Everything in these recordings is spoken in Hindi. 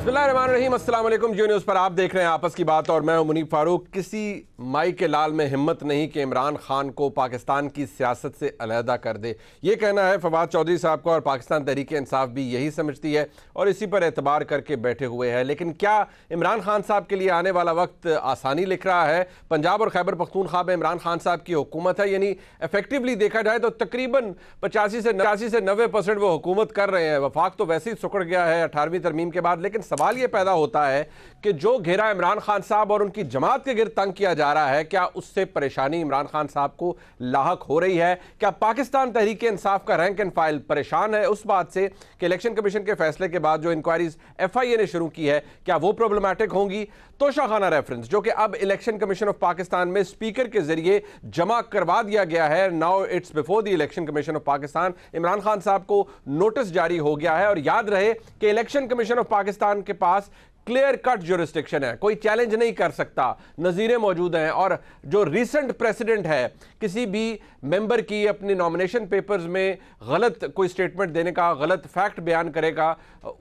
बिस्मिल्लाहिर्रहमानिर्रहीम, अस्सलाम वालेकुम। जियो न्यूज़ पर आप देख रहे हैं आपस की बात और मैं हूं मुनीब फारूक। किसी माई के लाल में हिम्मत नहीं कि इमरान खान को पाकिस्तान की सियासत से अलहदा कर दे, ये कहना है फवाद चौधरी साहब का और पाकिस्तान तहरीक इंसाफ भी यही समझती है और इसी पर एतबार करके बैठे हुए हैं। लेकिन क्या इमरान खान साहब के लिए आने वाला वक्त आसानी लिख रहा है? पंजाब और खैबर पख्तूनख्वा में इमरान खान साहब की हुकूमत है, यानी इफेक्टिवली देखा जाए तो तकरीबन 85 से 90% वो हुकूमत कर रहे हैं। वफाक तो वैसे ही सुकड़ गया है 18वीं तरमीम के बाद, लेकिन सवाल ये पैदा होता है कि जो घेरा इमरान खान साहब और उनकी जमात के गिर्द तंग किया जा रहा है, क्या उससे परेशानी इमरान खान साहब को लाहक हो रही है? क्या पाकिस्तान तहरीक इंसाफ का रैंक एंड फाइल परेशान है उस बात से कि इलेक्शन कमीशन के फैसले के बाद जो इंक्वायरीज FIA ने शुरू की है, क्या वो प्रॉब्लमैटिक होंगी? तोशाखाना रेफरेंस जो कि अब इलेक्शन कमीशन ऑफ पाकिस्तान में स्पीकर के जरिए जमा करवा दिया गया है, now it's before the election commission of Pakistan. Imran Khan साहब को नोटिस जारी हो गया है और याद रहे कि इलेक्शन कमीशन ऑफ पाकिस्तान के पास क्लियर कट जुरिस्डिक्शन है, कोई चैलेंज नहीं कर सकता, नज़ीरें मौजूद हैं। और जो रीसेंट प्रेसिडेंट है, किसी भी मेंबर की अपनी नॉमिनेशन पेपर्स में गलत कोई स्टेटमेंट देने का, गलत फैक्ट बयान करेगा,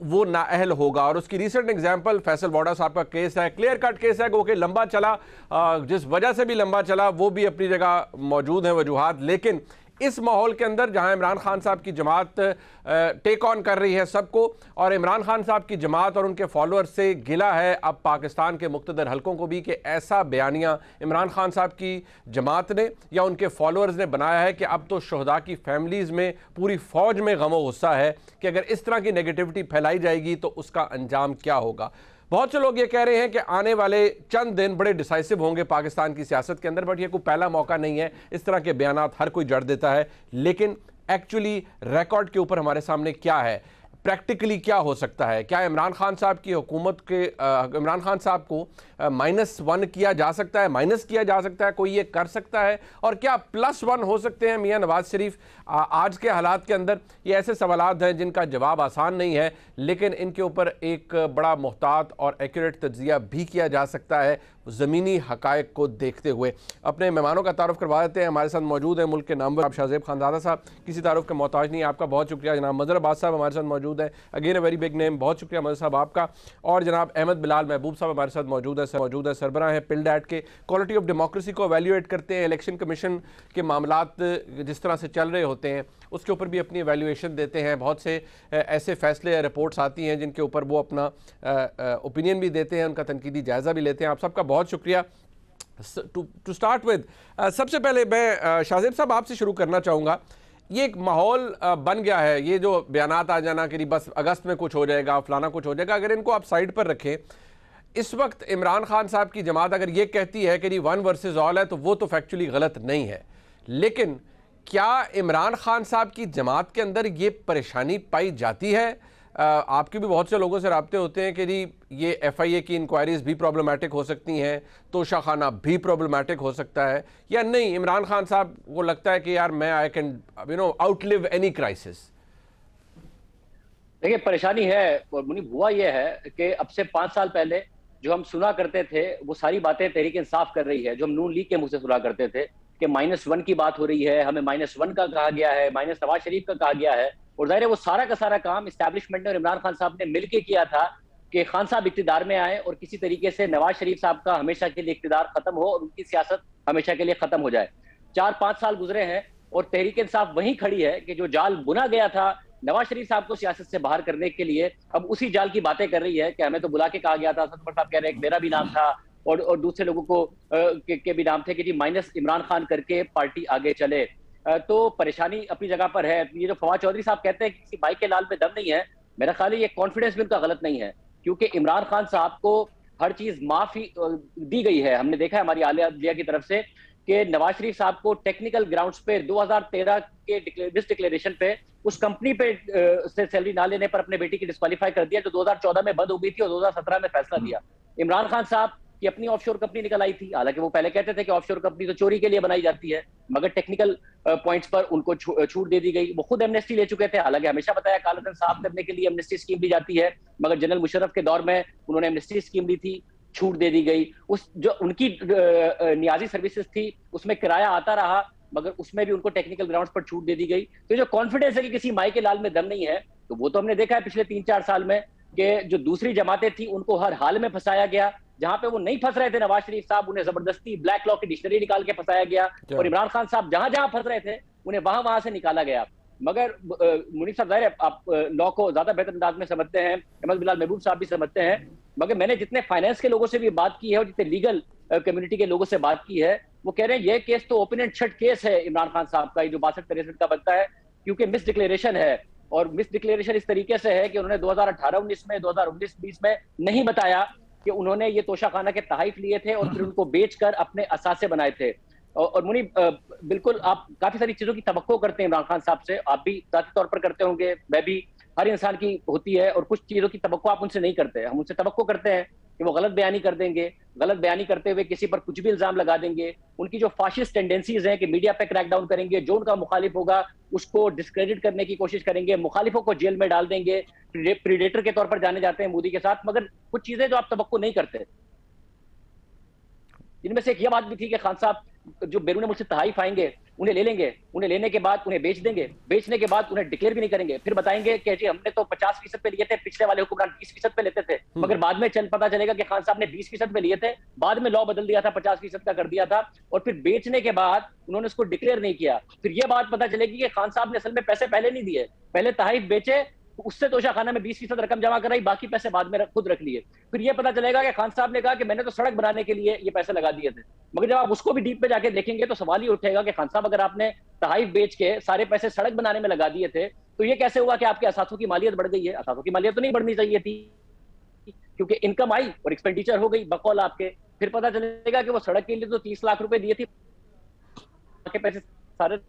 वो नाअहल होगा। और उसकी रीसेंट एग्जांपल फैसल वाडा साहब का केस है, क्लियर कट केस है, वो कि लंबा चला, जिस वजह से भी लंबा चला वो भी अपनी जगह मौजूद है वजूहात। लेकिन इस माहौल के अंदर जहां इमरान खान साहब की जमात टेक ऑन कर रही है सबको और इमरान खान साहब की जमात और उनके फॉलोअर्स से गिला है अब पाकिस्तान के मुख्तदर हलकों को भी कि ऐसा बयानिया इमरान खान साहब की जमात ने या उनके फॉलोअर्स ने बनाया है कि अब तो शहदा की फैमिलीज़ में पूरी फ़ौज में गम व गुस्सा है कि अगर इस तरह की नेगेटिविटी फैलाई जाएगी तो उसका अंजाम क्या होगा। बहुत से लोग ये कह रहे हैं कि आने वाले चंद दिन बड़े डिसाइसिव होंगे पाकिस्तान की सियासत के अंदर, बट ये कोई पहला मौका नहीं है। इस तरह के बयानात हर कोई जड़ देता है, लेकिन एक्चुअली रिकॉर्ड के ऊपर हमारे सामने क्या है, प्रैक्टिकली क्या हो सकता है? क्या इमरान खान साहब की हुकूमत के इमरान खान साहब को -1 किया जा सकता है, माइनस किया जा सकता है, कोई ये कर सकता है? और क्या +1 हो सकते हैं मियां नवाज शरीफ? आज के हालात के अंदर ये ऐसे सवालात हैं जिनका जवाब आसान नहीं है, लेकिन इनके ऊपर एक बड़ा मुहतात और एक्यूरेट तज्जिया भी किया जा सकता है ज़मीनी हक़ाइक़ को देखते हुए। अपने मेहमानों का तारुफ करवा देते हैं। हमारे साथ मौजूद है मुल्क के नामवर शाहजेब खानज़ादा साहब, किसी तारुफ का मोहताज नहीं, आपका बहुत शुक्रिया। जनाब मज़हर अब्बास साहब हमारे साथ मौजूद है, again a very big name, बहुत शुक्रिया मज़हर साहब आपका। और जनाब अहमद बिलाल महबूब साहब हमारे साथ मौजूद है, सरबराह हैं पिल्डैट के, क्वालिटी ऑफ डेमोक्रेसी को एवेल्यूएट करते हैं, इलेक्शन कमीशन के मामलात जिस तरह से चल रहे होते हैं उसके ऊपर भी अपनी एवेल्यूएशन देते हैं। बहुत से ऐसे फैसले या रिपोर्ट्स आती हैं जिनके ऊपर वो अपना ओपिनियन भी देते हैं, उनका तनकीदी जायज़ा भी लेते हैं। आप सबका बहुत शुक्रिया। टू स्टार्ट विद, सबसे पहले मैं शाहजेब साहब आपसे शुरू करना चाहूँगा। ये एक माहौल बन गया है, ये जो बयानात आ जाना कि बस अगस्त में कुछ हो जाएगा, फलाना कुछ हो जाएगा, अगर इनको आप साइड पर रखें, इस वक्त इमरान खान साहब की जमात अगर ये कहती है कि जी 1 वर्सेस ऑल है तो वो तो फैक्चुअली गलत नहीं है, लेकिन क्या इमरान खान साहब की जमात के अंदर ये परेशानी पाई जाती है? आपके भी बहुत से लोगों से राब्ते होते हैं कि जी ये FIA की इंक्वायरीज भी प्रॉब्लमैटिक हो सकती हैं, तोशाखाना भी प्रॉब्लमैटिक हो सकता है, या नहीं इमरान खान साहब को लगता है कि यार मैं I can outlive any crisis? देखिए परेशानी है और मुनीब, हुआ ये है कि अब से 5 साल पहले जो हम सुना करते थे वो सारी बातें तहरीक इंसाफ कर रही है, जो हम नून लीग के मुंह से सुना करते थे कि -1 की बात हो रही है, हमें -1 का कहा गया है, माइनस नवाज शरीफ का कहा गया है। और जाहिर है वो सारा का सारा काम इस्टेब्लिशमेंट और इमरान खान साहब ने मिलकर किया था कि खान साहब इक्तिदार में आए और किसी तरीके से नवाज शरीफ साहब का हमेशा के लिए इक्तिदार खत्म हो और उनकी सियासत हमेशा के लिए खत्म हो जाए। 4-5 साल गुजरे हैं और तहरीक इंसाफ वहीं खड़ी है कि जो जाल बुना गया था नवाज शरीफ साहब को सियासत से बाहर करने के लिए, अब उसी जाल की बातें कर रही है कि हमें तो बुला के कहा गया था। सतवर साहब कह रहे हैं मेरा भी नाम था और दूसरे लोगों को के भी नाम थे कि जी माइनस इमरान खान करके पार्टी आगे चले। तो परेशानी अपनी जगह पर है। ये जो फवाद चौधरी साहब कहते हैं कि किसी बाइक के लाल में दम नहीं है, मेरा ख्याल है ये कॉन्फिडेंस भी उनका गलत नहीं है, क्योंकि इमरान खान साहब को हर चीज माफी दी गई है। हमने देखा है हमारी आलिया अदलिया की तरफ से कि नवाज शरीफ साहब को टेक्निकल ग्राउंड्स पे 2013 के डिक्लेरेशन पे उस कंपनी पे से सैलरी ना लेने पर अपने बेटी की डिस्क्वालीफाई कर दिया, जो 2014 में बंद हो गई थी और 2017 में फैसला दिया। इमरान खान साहब की अपनी ऑफशोर कंपनी निकल आई थी, हालांकि वो पहले कहते थे कि ऑफशोर कंपनी तो चोरी के लिए बनाई जाती है, मगर टेक्निकल पॉइंट्स पर उनको छूट दे दी गई। वो खुद एमनेस्टी ले चुके थे, हालांकि हमेशा बताया कालाधन साफ करने के लिए एमनेस्टी स्कीम दी जाती है, मगर जनरल मुशर्रफ के दौर में उन्होंने एमनेस्टी स्कीम दी थी, छूट दे दी गई। उस जो उनकी नियाजी सर्विसेज थी उसमें किराया आता रहा, मगर उसमें भी उनको टेक्निकल ग्राउंड्स पर छूट दे दी गई। तो जो कॉन्फिडेंस है कि किसी माई के लाल में दम नहीं है, तो वो तो हमने देखा है पिछले 3-4 साल में। कि जो दूसरी जमातें थी उनको हर हाल में फंसाया गया, जहां पे वो नहीं फंस रहे थे नवाज शरीफ साहब, उन्हें जबरदस्ती ब्लैक लॉ की डिक्शनरी निकाल के फंसाया गया, और इमरान खान साहब जहां जहां फंस रहे थे उन्हें वहां वहां से निकाला गया। मगर मुनीफ साहब, जाहिर है आप लॉ को ज्यादा बेहतर अंदाज में समझते हैं, अहमद बिलाल महबूब साहब भी समझते हैं, मगर मैंने जितने फाइनेंस के लोगों से भी बात की है और जितने लीगल कम्युनिटी के लोगों से बात की है, वो कह रहे हैं ये केस तो ओपन एंड शट केस है इमरान खान साहब का, जो 62-63 का बनता है, क्योंकि मिस डिक्लेरेशन है। और मिस डिक्लेरेशन इस तरीके से है कि उन्होंने 2018-19 में, 2019-20 में नहीं बताया कि उन्होंने ये तोशाखाना के तहाइफ लिए थे और फिर उनको बेचकर अपने असासे बनाए थे। और मुनी, बिल्कुल आप काफी सारी चीजों की तवक्को करते हैं इमरान खान साहब से, आप भी जाती तौर पर करते होंगे, मैं भी, हर इंसान की होती है, और कुछ चीजों की तवक्को आप उनसे नहीं करते। हम उनसे तवक्को करते हैं कि वो गलत बयानी कर देंगे, गलत बयानी करते हुए किसी पर कुछ भी इल्जाम लगा देंगे, उनकी जो फाशिस्ट टेंडेंसीज हैं कि मीडिया पे क्रैकडाउन करेंगे, जो उनका मुखालिफ होगा उसको डिस्क्रेडिट करने की कोशिश करेंगे, मुखालिफों को जेल में डाल देंगे, प्रीडेटर के तौर पर जाने जाते हैं मोदी के साथ। मगर कुछ चीजें जो आप तवक्को नहीं करते, इनमें से एक ये बात भी थी कि खान साहब जो बैरून मुल्क से तहाइफ आएंगे उन्हें ले लेंगे, उन्हें लेने के बाद उन्हें बेच देंगे, बेचने के बाद उन्हें डिक्लेयर भी नहीं करेंगे, फिर बताएंगे कि जी हमने तो 50% पे लिए थे, पिछले वाले हुक्मरान 20% पे लेते थे, मगर बाद में पता चलेगा कि खान साहब ने 20% पे लिए थे, बाद में लॉ बदल दिया था, 50% का कर दिया था, और फिर बेचने के बाद उन्होंने उसको डिक्लेयर नहीं किया। फिर ये बात पता चलेगी कि खान साहब ने असल में पैसे पहले नहीं दिए, पहले तहाइफ बेचे, उससे तोशाखाना में 20% रकम जमा कराई, बाकी पैसे बाद में खुद रख लिए। फिर ये पता चलेगा कि खान साहब ने कहा कि मैंने तो सड़क बनाने के लिए ये पैसे लगा दिए थे। मगर जब आप उसको भी डीप पे जाके देखेंगे तो सवाल ही उठेगा कि खान साहब, अगर आपने तहाइफ बेच के सारे पैसे सड़क बनाने में लगा दिए थे, तो ये कैसे हुआ कि आपके असासों की मालियत बढ़ गई है? असासों की मालियत तो नहीं बढ़नी चाहिए थी, क्योंकि इनकम आई और एक्सपेंडिचर हो गई बकौल आपके। फिर पता चलेगा कि वो सड़क के लिए तो 30 लाख रुपए दिए थे, पैसे सारे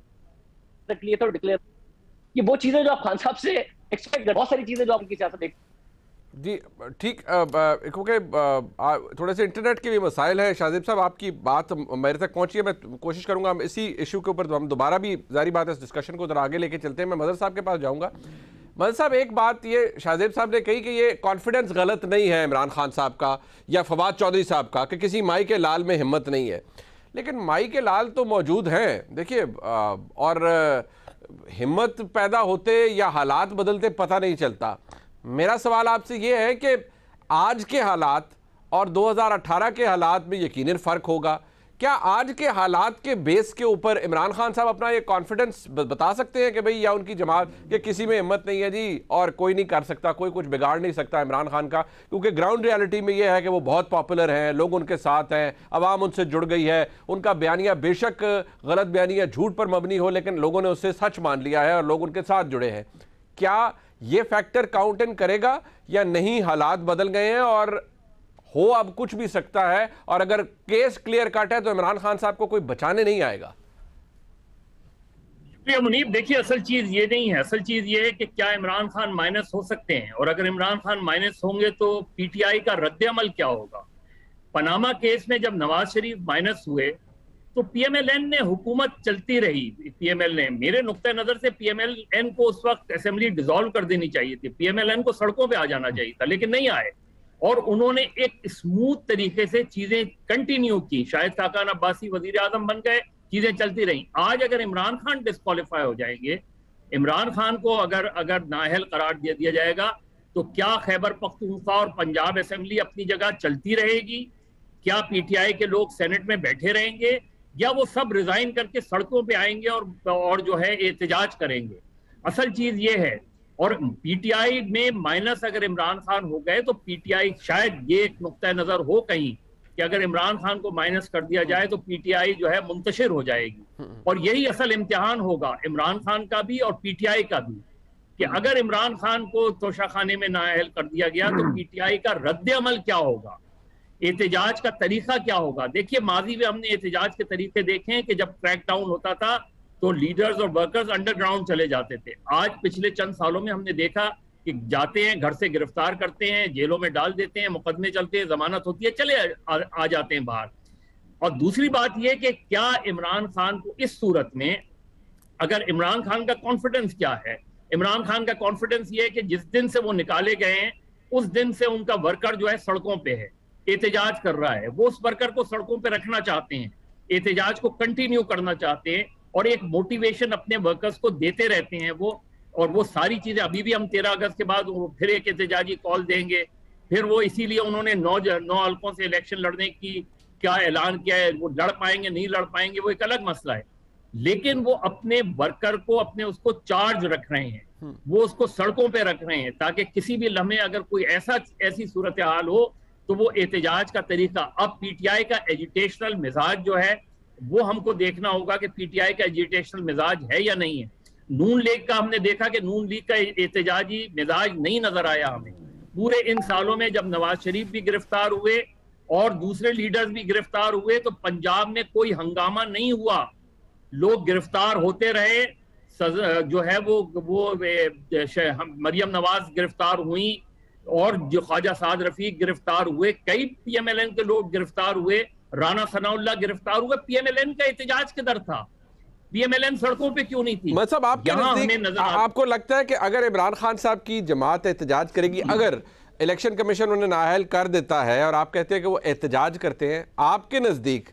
रख लिए थे और डिक्लेयर। ये वो चीजें जो आप खान साहब से एक्सपेक्ट, बहुत सारी चीजें जो आपकी सियासत देख। जी ठीक, क्योंकि थोड़े से इंटरनेट के भी मसाइल हैं। शाहजेब साहब, आपकी बात मेरे तक पहुंची है, मैं कोशिश करूंगा हम इसी इशू के ऊपर हम दोबारा भी, जारी बात है, इस डिस्कशन को जरा आगे लेके चलते हैं। मैं मदर साहब के पास जाऊंगा। मदर साहब, एक बात ये शाहजेब साहब ने कही कि ये कॉन्फिडेंस गलत नहीं है इमरान खान साहब का या फवाद चौधरी साहब का कि किसी माई के लाल में हिम्मत नहीं है, लेकिन माई के लाल तो मौजूद हैं। देखिए, और हिम्मत पैदा होते या हालात बदलते पता नहीं चलता। मेरा सवाल आपसे ये है कि आज के हालात और 2018 के हालात में यकीनन फ़र्क होगा। क्या आज के हालात के बेस के ऊपर इमरान खान साहब अपना ये कॉन्फिडेंस बता सकते हैं कि भाई, या उनकी जमात के किसी में हिम्मत नहीं है जी और कोई नहीं कर सकता, कोई कुछ बिगाड़ नहीं सकता इमरान खान का? क्योंकि ग्राउंड रियलिटी में ये है कि वो बहुत पॉपुलर हैं, लोग उनके साथ हैं, अवाम उनसे जुड़ गई है, उनका बयानिया बेशक गलत बयानिया झूठ पर मबनी हो, लेकिन लोगों ने उससे सच मान लिया है और लोग उनके साथ जुड़े हैं। क्या ये फैक्टर काउंट इन करेगा या नहीं? हालात बदल गए हैं और हो अब कुछ भी सकता है, और अगर केस क्लियर कट है तो इमरान खान साहब को कोई बचाने नहीं आएगा। मुनीब, देखिए, असल चीज ये नहीं है, असल चीज ये है कि क्या इमरान खान माइनस हो सकते हैं, और अगर इमरान खान माइनस होंगे तो पीटीआई का रद्द-ए-अमल क्या होगा। पनामा केस में जब नवाज शरीफ माइनस हुए तो पीएमएलएन ने हुकूमत चलती रही। पीएमएल ने, मेरे नुक्ते नजर से पीएमएलएन को उस वक्त असेंबली डिसॉल्व कर देनी चाहिए थी, पीएमएलएन को सड़कों पे आ जाना चाहिए था, लेकिन नहीं आए, और उन्होंने एक स्मूथ तरीके से चीजें कंटिन्यू की। शाहिद खाकान अब्बासी वजीर आजम बन गए, चीजें चलती रही। आज अगर इमरान खान डिस्क्वालीफाई हो जाएंगे, इमरान खान को अगर नाअहल करार दे दिया जाएगा, तो क्या खैबर पख्तूनख्वा और पंजाब असेंबली अपनी जगह चलती रहेगी? क्या पीटीआई के लोग सेनेट में बैठे रहेंगे, या वो सब रिजाइन करके सड़कों पे आएंगे और जो है एहतजाज करेंगे? असल चीज ये है। और पीटीआई में माइनस अगर इमरान खान हो गए तो पीटीआई, शायद ये एक नुक्ता नजर हो कहीं कि अगर इमरान खान को माइनस कर दिया जाए तो पीटीआई जो है मुंतशिर हो जाएगी। और यही असल इम्तिहान होगा इमरान खान का भी और पीटीआई का भी, कि अगर इमरान खान को तोशाखाने में नाअहल कर दिया गया तो पीटीआई का रद्द-ए-अमल क्या होगा, एहतजाज का तरीका क्या होगा। देखिए, माजी में हमने एहतजाज के तरीके देखे हैं कि जब क्रैकडाउन होता था तो लीडर्स और वर्कर्स अंडरग्राउंड चले जाते थे। आज पिछले चंद सालों में हमने देखा कि जाते हैं, घर से गिरफ्तार करते हैं, जेलों में डाल देते हैं, मुकदमे चलते हैं, जमानत होती है, चले आ जाते हैं बाहर। और दूसरी बात यह कि क्या इमरान खान को इस सूरत में, अगर इमरान खान का कॉन्फिडेंस क्या है? इमरान खान का कॉन्फिडेंस ये है कि जिस दिन से वो निकाले गए हैं उस दिन से उनका वर्कर जो है सड़कों पे है, एहतजाज कर रहा है। वो उस वर्कर को सड़कों पे रखना चाहते हैं, एहतजाज को कंटिन्यू करना चाहते हैं, और एक मोटिवेशन अपने वर्कर्स को देते रहते हैं वो। और वो सारी चीजें अभी भी हम 13 अगस्त के बाद फिर एक एहतजाजी कॉल देंगे, फिर वो इसीलिए उन्होंने 9 हल्कों से इलेक्शन लड़ने की क्या ऐलान किया है, वो लड़ पाएंगे नहीं लड़ पाएंगे वो एक अलग मसला है, लेकिन वो अपने वर्कर को अपने उसको चार्ज रख रहे हैं, वो उसको सड़कों पे रख रहे हैं ताकि किसी भी लम्हे अगर कोई ऐसी सूरत हाल हो तो वो एहतजाज का तरीका। अब पीटीआई का एजिटेशनल मिजाज जो है वो हमको देखना होगा कि पीटीआई का एजिटेशनल मिजाज है या नहीं है। नून लीग का हमने देखा कि नून लीग का एहतजाजी मिजाज नहीं नजर आया हमें पूरे इन सालों में। जब नवाज शरीफ भी गिरफ्तार हुए और दूसरे लीडर्स भी गिरफ्तार हुए तो पंजाब में कोई हंगामा नहीं हुआ, लोग गिरफ्तार होते रहे। जो है वो मरियम नवाज गिरफ्तार हुई और जो ख्वाजा साद रफीक गिरफ्तार हुए, कई पीएमएलएन के लोग गिरफ्तार हुए, राना सनाउल्लाह गिरफ्तार हुए। पीएमएलएन का एहतजाज किधर था? पीएमएलएन सड़कों पे क्यों नहीं थी? मतलब आपको लगता है कि अगर इमरान खान साहब की जमात एहतजाज करेगी, अगर इलेक्शन कमीशन उन्हें नाअहल कर देता है और आप कहते हैं कि वो एहतजाज करते हैं, आपके नजदीक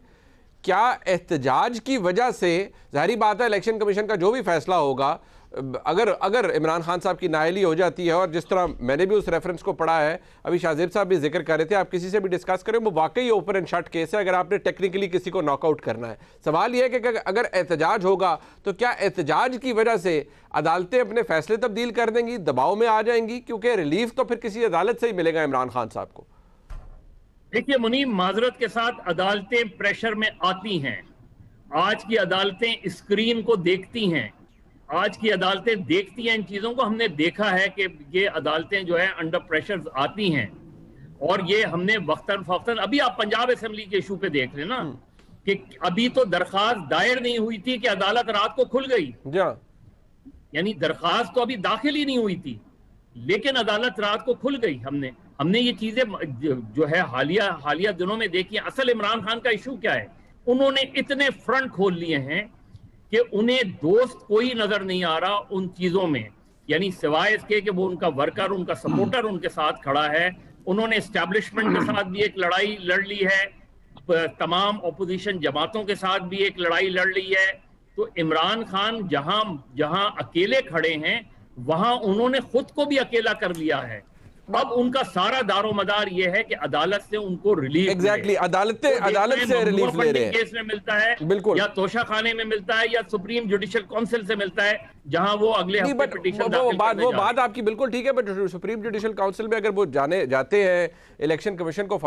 क्या एहतजाज की वजह से, जाहिर बात है इलेक्शन कमीशन का जो भी फैसला होगा, अगर इमरान खान साहब की नाअहली हो जाती है, और जिस तरह मैंने भी उस रेफरेंस को पढ़ा है, अभी शाहजेब साहब भी जिक्र कर रहे थे, आप किसी से भी डिस्कस करें, वो वाकई ओपन एंड शट केस है अगर आपने टेक्निकली किसी को नॉकआउट करना है। सवाल यह है कि अगर एहतजाज होगा तो क्या एहतजाज की वजह से अदालतें अपने फैसले तब्दील कर देंगी, दबाव में आ जाएंगी? क्योंकि रिलीफ तो फिर किसी अदालत से ही मिलेगा इमरान खान साहब को। देखिए मुनीब, माजरत के साथ अदालतें प्रेशर में आती हैं। आज की अदालतें स्क्रीन को देखती हैं, आज की अदालतें देखती हैं इन चीज़ों को। हमने देखा है कि ये अदालतें जो है अंडर प्रेशर आती हैं, और ये हमने वक्तन फवक्तन, अभी आप पंजाब असेंबली के इशू पे देख रहे हैं ना कि अभी तो दरखास्त दायर नहीं हुई थी कि अदालत रात को खुल गई, यानी दरखास्त तो अभी दाखिल ही नहीं हुई थी, लेकिन अदालत रात को खुल गई। हमने ये चीजें जो है हालिया दिनों में देखी। असल इमरान खान का इशू क्या है, उन्होंने इतने फ्रंट खोल लिए हैं कि उन्हें दोस्त कोई नजर नहीं आ रहा उन चीजों में, यानी सिवाय इसके कि वो उनका वर्कर, उनका सपोर्टर उनके साथ खड़ा है। उन्होंने एस्टैब्लिशमेंट के साथ भी एक लड़ाई लड़ ली है, तमाम ओपोजिशन जमातों के साथ भी एक लड़ाई लड़ ली है। तो इमरान खान जहां अकेले खड़े हैं वहां उन्होंने खुद को भी अकेला कर लिया है। अब उनका सारा दारोमदार ये है कि अदालत से उनको रिलीफ, अदालत से रिलीफ ले रहे हैं, केस में मिलता है बिल्कुल, या तोशा खाने में मिलता है या सुप्रीम जुडिशियल काउंसिल से मिलता है, जहां वो अगले हफ्ते पिटीशन दाखिल करने वो बात आपकी बिल्कुल ठीक है। बट सुप्रीम जुडिशियल काउंसिल में अगर वो जाते हैं इलेक्शन कमीशनर को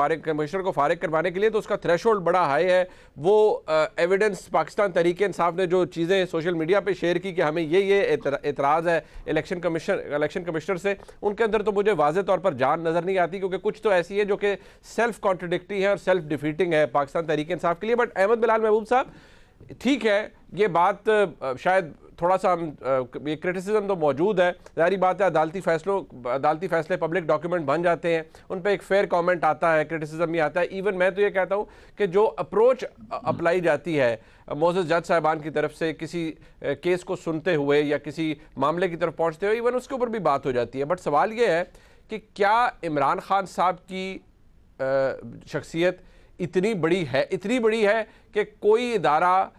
फारिग करवाने के लिए, तो उसका थ्रेशोल्ड बड़ा हाई है। वो एविडेंस पाकिस्तान तहरीक इंसाफ ने जो चीज़ें सोशल मीडिया पे शेयर की कि हमें ये एतराज़ है इलेक्शन कमिश्नर से, उनके अंदर तो मुझे वाज़े तौर पर जान नज़र नहीं आती, क्योंकि कुछ तो ऐसी है जो कि सेल्फ कॉन्ट्रडिक्टरी है और सेल्फ डिफीटिंग है पाकिस्तान तहरीक इंसाफ के लिए। बट अहमद बिलाल महबूब साहब, ठीक है, ये बात शायद थोड़ा सा ये क्रिटिसिज्म तो मौजूद है, जारी बात है अदालती फैसले पब्लिक डॉक्यूमेंट बन जाते हैं, उन पर एक फेयर कमेंट आता है, क्रिटिसिज्म भी आता है। इवन मैं तो ये कहता हूँ कि जो अप्रोच अप्लाई जाती है मोअज़्ज़ज़ जज साहिबान की तरफ से किसी केस को सुनते हुए या किसी मामले की तरफ पहुँचते हुए, इवन उसके ऊपर भी बात हो जाती है। बट सवाल ये है कि क्या इमरान खान साहब की शख्सियत इतनी बड़ी है कि कोई इदारा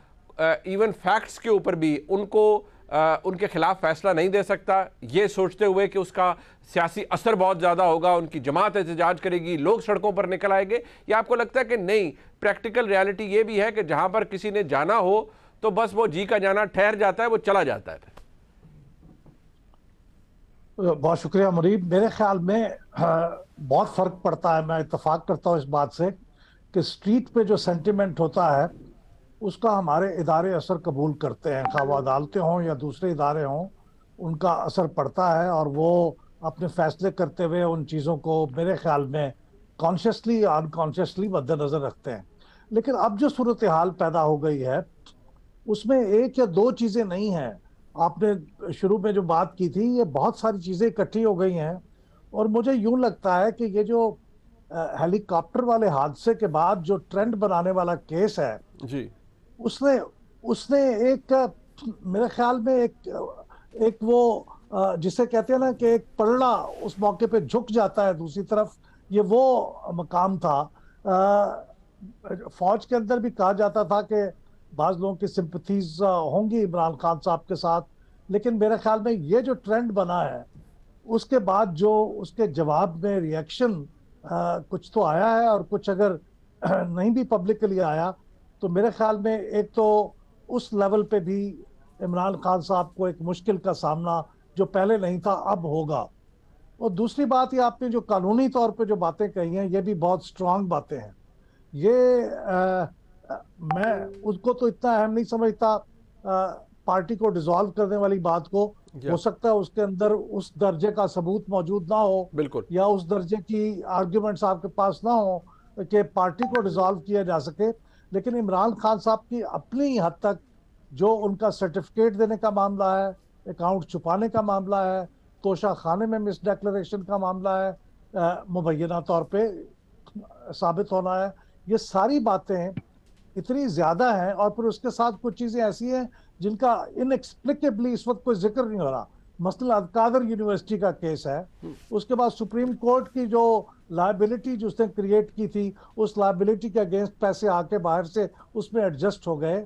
इवन फैक्ट्स के ऊपर भी उनके खिलाफ फैसला नहीं दे सकता, ये सोचते हुए कि उसका सियासी असर बहुत ज़्यादा होगा, उनकी जमात एहतजाज करेगी, लोग सड़कों पर निकल आएंगे? या आपको लगता है कि नहीं, प्रैक्टिकल रियलिटी ये भी है कि जहाँ पर किसी ने जाना हो तो बस वो जी का जाना ठहर जाता है, वो चला जाता है? बहुत शुक्रिया मुनीब। मेरे ख्याल में बहुत फ़र्क पड़ता है, मैं इत्तेफाक करता हूँ इस बात से कि स्ट्रीट पे जो सेंटिमेंट होता है उसका हमारे इदारे असर कबूल करते हैं, खा वो अदालतें हों या दूसरे इदारे हों, उनका असर पड़ता है और वो अपने फैसले करते हुए उन चीज़ों को मेरे ख्याल में कॉन्शियसली या अनकॉन्शियसली मद्देनज़र रखते हैं। लेकिन अब जो सूरत हाल पैदा हो गई है उसमें एक या दो चीज़ें नहीं हैं। आपने शुरू में जो बात की थी, ये बहुत सारी चीज़ें इकट्ठी हो गई हैं, और मुझे यूँ लगता है कि ये जो हेलीकॉप्टर वाले हादसे के बाद जो ट्रेंड बनाने वाला केस है जी, उसने एक मेरे ख्याल में एक वो जिसे कहते हैं ना कि एक पलड़ा उस मौके पे झुक जाता है दूसरी तरफ, ये वो मकाम था। फौज के अंदर भी कहा जाता था कि बाज़ लोगों की सिंपथीज होंगी इमरान खान साहब के साथ, लेकिन मेरे ख्याल में ये जो ट्रेंड बना है, उसके बाद जो उसके जवाब में रिएक्शन कुछ तो आया है, और कुछ अगर नहीं भी पब्लिकली आया तो मेरे ख्याल में एक तो उस लेवल पे भी इमरान खान साहब को एक मुश्किल का सामना जो पहले नहीं था अब होगा। और दूसरी बात, ये आपने जो कानूनी तौर पे जो बातें कही हैं, ये भी बहुत स्ट्रांग बातें हैं। ये मैं उसको तो इतना अहम नहीं समझता, पार्टी को डिसॉल्व करने वाली बात को। हो सकता है उसके अंदर उस दर्जे का सबूत मौजूद ना हो, बिल्कुल, या उस दर्जे की आर्ग्यूमेंट्स आपके पास ना हो कि पार्टी को डिसॉल्व किया जा सके। लेकिन इमरान खान साहब की अपनी हद तक जो उनका सर्टिफिकेट देने का मामला है, अकाउंट छुपाने का मामला है, तोशा खाने में मिस डिक्लेरेशन का मामला है, मुबैना तौर पे साबित होना है, ये सारी बातें इतनी ज्यादा हैं। और फिर उसके साथ कुछ चीजें ऐसी हैं जिनका इनएक्सप्लिकेबली इस वक्त कोई जिक्र नहीं हो रहा। मसलन अल-कादर यूनिवर्सिटी का केस है, उसके बाद सुप्रीम कोर्ट की जो लायबिलिटी जो उसने क्रिएट की थी, उस लायबिलिटी के अगेंस्ट पैसे आके बाहर से उसमें एडजस्ट हो गए।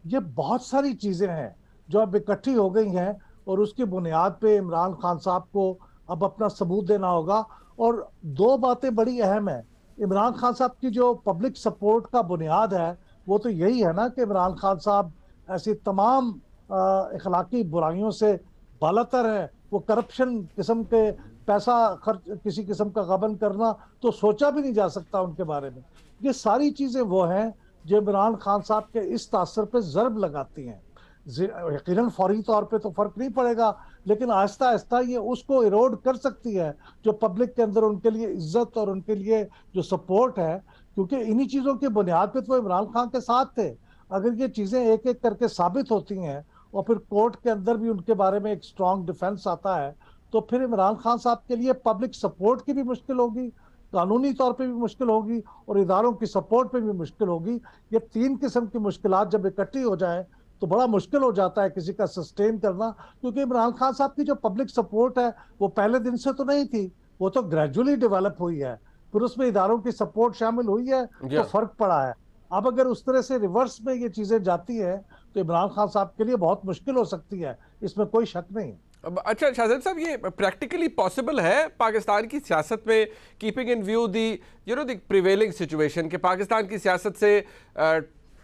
ये बहुत सारी चीजें हैं जो अब इकट्ठी हो गई हैं, और उसकी बुनियाद पे इमरान खान साहब को अब अपना सबूत देना होगा। और दो बातें बड़ी अहम है। इमरान खान साहब की जो पब्लिक सपोर्ट का बुनियाद है वो तो यही है ना कि इमरान खान साहब ऐसी तमाम अखलाकी बुराइयों से बालातर है। वो करप्शन किस्म के पैसा खर्च, किसी किस्म का गबन करना तो सोचा भी नहीं जा सकता उनके बारे में। ये सारी चीजें वो हैं जो इमरान खान साहब के इस तासर पे ज़र्ब लगाती हैं। यकीनन फौरी तौर पे तो फर्क नहीं पड़ेगा, लेकिन आहिस्ता आहिस्ता ये उसको इरोड कर सकती है जो पब्लिक के अंदर उनके लिए इज्जत और उनके लिए जो सपोर्ट है। क्योंकि इन्हीं चीज़ों की बुनियाद पे तो इमरान खान के साथ थे। अगर ये चीज़ें एक एक करके साबित होती हैं और फिर कोर्ट के अंदर भी उनके बारे में एक स्ट्रॉन्ग डिफेंस आता है, तो फिर इमरान खान साहब के लिए पब्लिक सपोर्ट की भी मुश्किल होगी, कानूनी तौर पे भी मुश्किल होगी, और इदारों की सपोर्ट पे भी मुश्किल होगी। ये तीन किस्म की मुश्किलात जब इकट्ठी हो जाए तो बड़ा मुश्किल हो जाता है किसी का सस्टेन करना। क्योंकि इमरान खान साहब की जो पब्लिक सपोर्ट है वो पहले दिन से तो नहीं थी, वो तो ग्रेजुअली डेवलप हुई है, फिर उसमें इदारों की सपोर्ट शामिल हुई है तो फर्क पड़ा है। अब अगर उस तरह से रिवर्स में ये चीजें जाती है तो इमरान खान साहब के लिए बहुत मुश्किल हो सकती है, इसमें कोई शक नहीं। अच्छा शाहज़ैब साहब, ये प्रैक्टिकली पॉसिबल है पाकिस्तान की सियासत में, keeping in view the the prevailing situation, कि पाकिस्तान की सियासत से